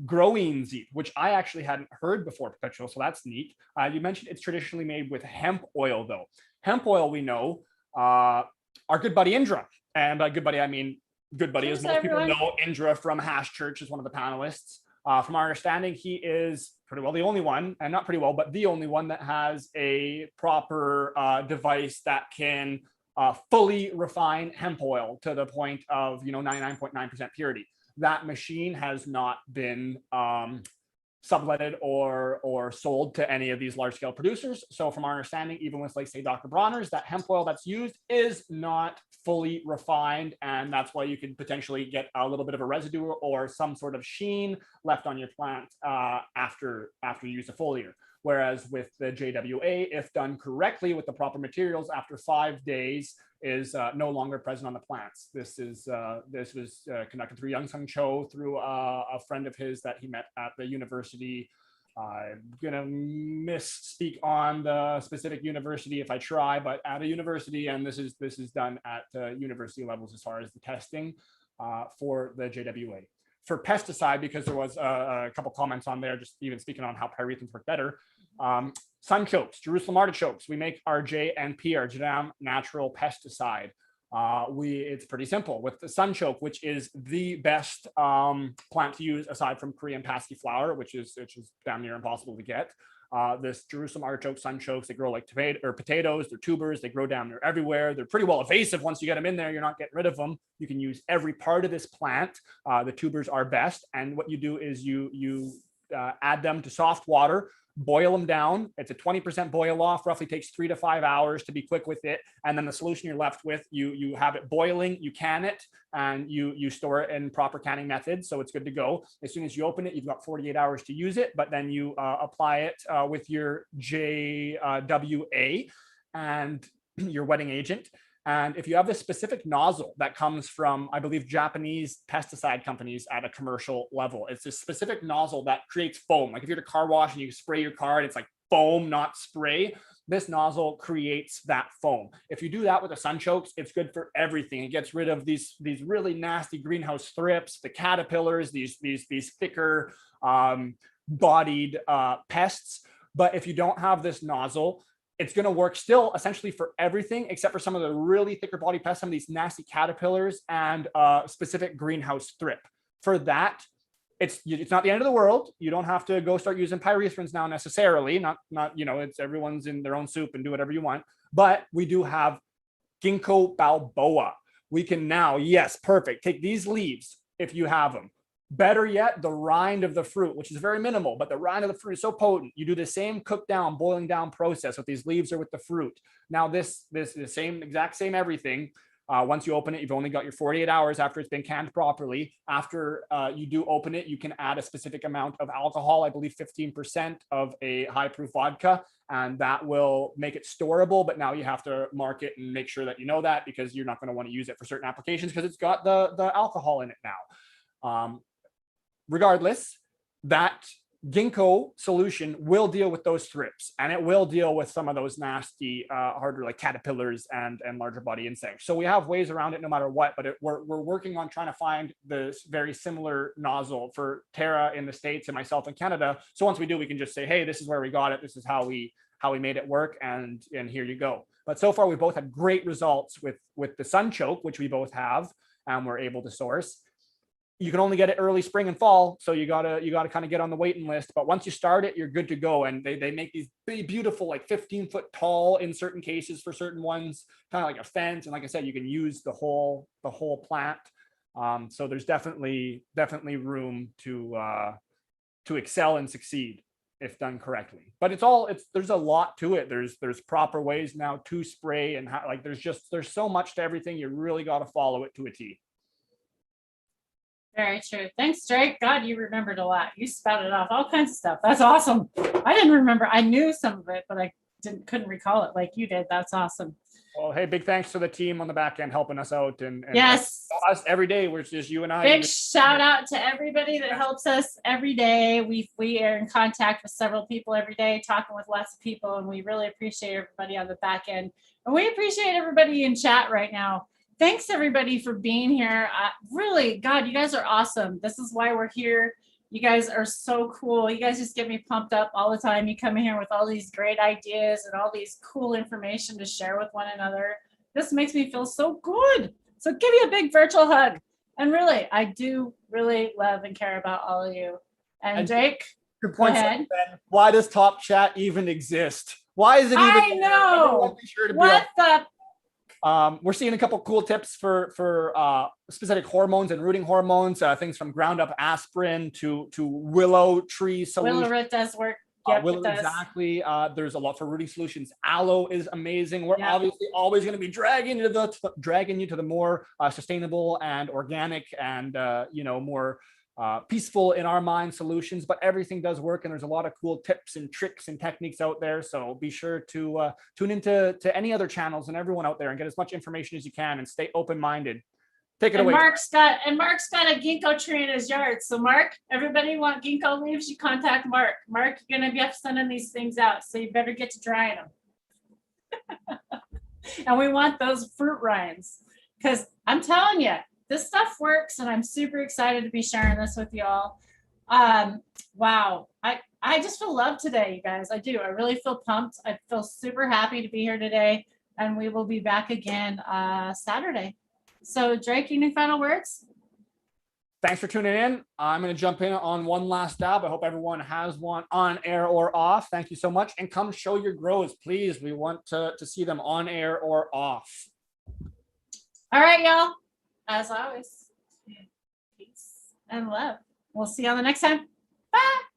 growing zeet, which I actually hadn't heard before, Perpetual, so that's neat. You mentioned it's traditionally made with hemp oil, though. Hemp oil, we know, our good buddy Indra, and by good buddy I mean good buddy, as most people know Indra from Hash Church is one of the panelists. From our understanding, he is pretty well the only one, and not pretty well, but the only one that has a proper device that can fully refine hemp oil to the point of 99.9% purity. That machine has not been subletted or sold to any of these large scale producers. So from our understanding, even with, like, say, Dr. Bronner's, that hemp oil that's used is not fully refined, and that's why you could potentially get a little bit of a residue or some sort of sheen left on your plant after you use a foliar. Whereas with the JWA, if done correctly with the proper materials, after 5 days is no longer present on the plants. This was conducted through Young Sung Cho, through a friend of his that he met at the university. I'm gonna misspeak on the specific university if I try, but at a university, and this is done at university levels as far as the testing for the JWA. For pesticide, because there was a couple comments on there, just even speaking on how pyrethins work better. Sunchokes, Jerusalem artichokes. We make our JNP, our Jadam natural pesticide. It's pretty simple with the sunchoke, which is the best plant to use aside from Korean pasky flower, which is damn near impossible to get. This Jerusalem artichoke sunchokes, they grow like potatoes, they're tubers, they grow down there everywhere. They're pretty well evasive. Once you get them in there, you're not getting rid of them. You can use every part of this plant. The tubers are best. And what you do is you add them to soft water, boil them down. It's a 20% boil off, roughly takes 3 to 5 hours to be quick with it. And then the solution you're left with, you have it boiling, you can it, and you store it in proper canning methods. So it's good to go. As soon as you open it, you've got 48 hours to use it, but then you apply it with your JWA and your wetting agent. And if you have this specific nozzle that comes from, I believe, Japanese pesticide companies at a commercial level, it's a specific nozzle that creates foam. Like if you're at a car wash and you spray your car and it's like foam, not spray, this nozzle creates that foam. If you do that with the sunchokes, it's good for everything. It gets rid of these really nasty greenhouse thrips, the caterpillars, these thicker bodied pests. But if you don't have this nozzle, it's going to work still essentially for everything except for some of the really thicker body pests, some of these nasty caterpillars and specific greenhouse thrip. For that, it's not the end of the world. You don't have to go start using pyrethrins now necessarily. Not it's everyone's in their own soup and do whatever you want. But we do have ginkgo biloba. We can now, yes, perfect. Take these leaves if you have them. Better yet, the rind of the fruit, which is very minimal, but the rind of the fruit is so potent. You do the same cook down, boiling down process with these leaves or with the fruit. Now this is the exact same everything. Once you open it, you've only got your 48 hours after it's been canned properly. After you do open it, you can add a specific amount of alcohol, I believe 15% of a high proof vodka, and that will make it storable. But now you have to mark it and make sure that you know that, because you're not going to want to use it for certain applications because it's got the alcohol in it now. Regardless, that ginkgo solution will deal with those thrips, and it will deal with some of those nasty, harder like caterpillars and larger body insects. So we have ways around it no matter what, but we're working on trying to find this very similar nozzle for Tara in the States and myself in Canada. So once we do, we can just say, hey, this is where we got it. This is how we made it work. And here you go. But so far, we both had great results with the sunchoke, which we both have, and we're able to source. You can only get it early spring and fall, so you gotta kind of get on the waiting list. But once you start it, you're good to go. And they make these big, beautiful, like 15-foot tall in certain cases for certain ones, kind of like a fence. And like I said, you can use the whole plant. So there's definitely room to excel and succeed if done correctly. But there's a lot to it. There's proper ways now to spray, and there's so much to everything. You really got to follow it to a T. Very true. Thanks, Drake. God, you remembered a lot. You spouted off all kinds of stuff. That's awesome. I didn't remember. I knew some of it, but I couldn't recall it like you did. That's awesome. Well, hey, big thanks to the team on the back end helping us out, and yes, us every day. We're just you and I. Big shout out to everybody that helps us every day. We are in contact with several people every day, talking with lots of people, and we really appreciate everybody on the back end. And we appreciate everybody in chat right now. Thanks everybody for being here. Really, God, you guys are awesome. This is why we're here. You guys are so cool. You guys just get me pumped up all the time. You come in here with all these great ideas and all these cool information to share with one another. This makes me feel so good. So give me a big virtual hug. And really, I do really love and care about all of you. And Drake, go ahead. Why does Top Chat even exist? Why is it even? I know. Sure what the? We're seeing a couple cool tips for specific hormones and rooting hormones, things from ground up aspirin to willow tree solution. Willow root does work. Yep, willow, exactly. There's a lot for rooting solutions. Aloe is amazing. We're obviously always going to be dragging you to the more sustainable and organic and more peaceful in our mind solutions, but everything does work, and there's a lot of cool tips and tricks and techniques out there. So be sure to tune into any other channels and everyone out there and get as much information as you can and stay open-minded. Take it away. Mark's got a ginkgo tree in his yard. So Mark, everybody want ginkgo leaves, you contact Mark. Mark, you're gonna be sending these things out, so you better get to drying them. And we want those fruit rinds, because I'm telling you, this stuff works, and I'm super excited to be sharing this with y'all. Wow. I just feel love today, you guys. I do. I really feel pumped. I feel super happy to be here today, and we will be back again Saturday. So Drake, any final words? Thanks for tuning in. I'm going to jump in on one last dab. I hope everyone has one on air or off. Thank you so much. And come show your grows, please. We want to see them on air or off. All right, y'all. As always, peace and love. We'll see you on the next time. Bye.